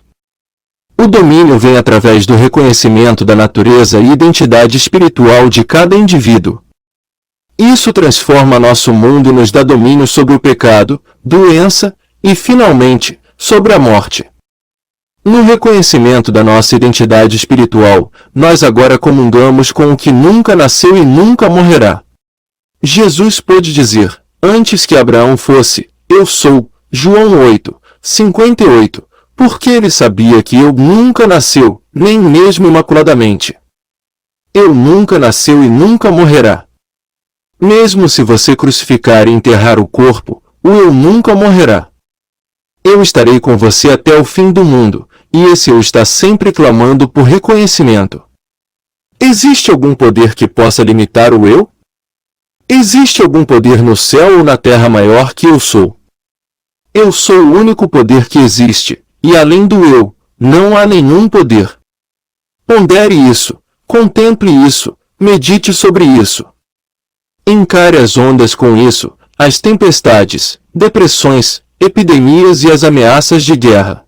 O domínio vem através do reconhecimento da natureza e identidade espiritual de cada indivíduo. Isso transforma nosso mundo e nos dá domínio sobre o pecado, doença e, finalmente, sobre a morte. No reconhecimento da nossa identidade espiritual, nós agora comungamos com o que nunca nasceu e nunca morrerá. Jesus pôde dizer, antes que Abraão fosse, eu sou, João 8, 58, porque ele sabia que eu nunca nasceu, nem mesmo imaculadamente. Eu nunca nasceu e nunca morrerá. Mesmo se você crucificar e enterrar o corpo, o eu nunca morrerá. Eu estarei com você até o fim do mundo, e esse eu está sempre clamando por reconhecimento. Existe algum poder que possa limitar o eu? Existe algum poder no céu ou na terra maior que eu sou? Eu sou o único poder que existe, e além do eu, não há nenhum poder. Pondere isso, contemple isso, medite sobre isso. Encare as ondas com isso, as tempestades, depressões, epidemias e as ameaças de guerra.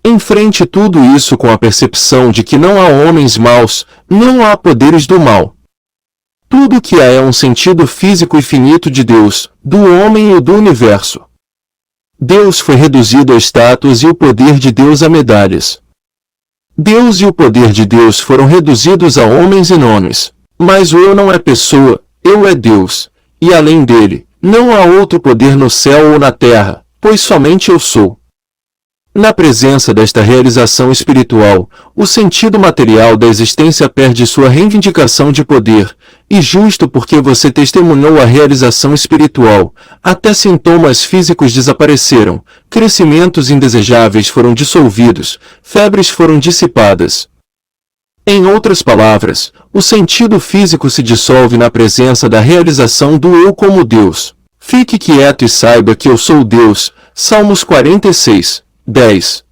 Enfrente tudo isso com a percepção de que não há homens maus, não há poderes do mal. Tudo que há é um sentido físico e finito de Deus, do homem e do universo. Deus foi reduzido a estátuas e o poder de Deus a medalhas. Deus e o poder de Deus foram reduzidos a homens e nomes, mas o eu não é pessoa, eu é Deus, e além dele, não há outro poder no céu ou na terra, pois somente eu sou. Na presença desta realização espiritual, o sentido material da existência perde sua reivindicação de poder, e justo porque você testemunhou a realização espiritual, até sintomas físicos desapareceram, crescimentos indesejáveis foram dissolvidos, febres foram dissipadas. Em outras palavras, o sentido físico se dissolve na presença da realização do eu como Deus. Fique quieto e saiba que eu sou Deus. Salmos 46, 10.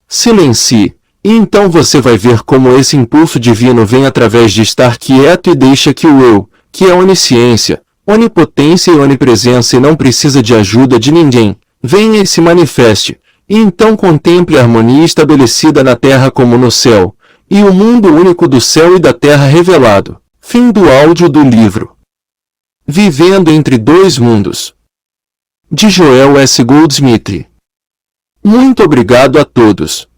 Silencie, e então você vai ver como esse impulso divino vem através de estar quieto e deixa que o eu, que é onisciência, onipotência e onipresença e não precisa de ajuda de ninguém, venha e se manifeste, e então contemple a harmonia estabelecida na terra como no céu, e o mundo único do céu e da terra revelado. Fim do áudio do livro. Vivendo entre dois mundos. De Joel S. Goldsmith. Muito obrigado a todos.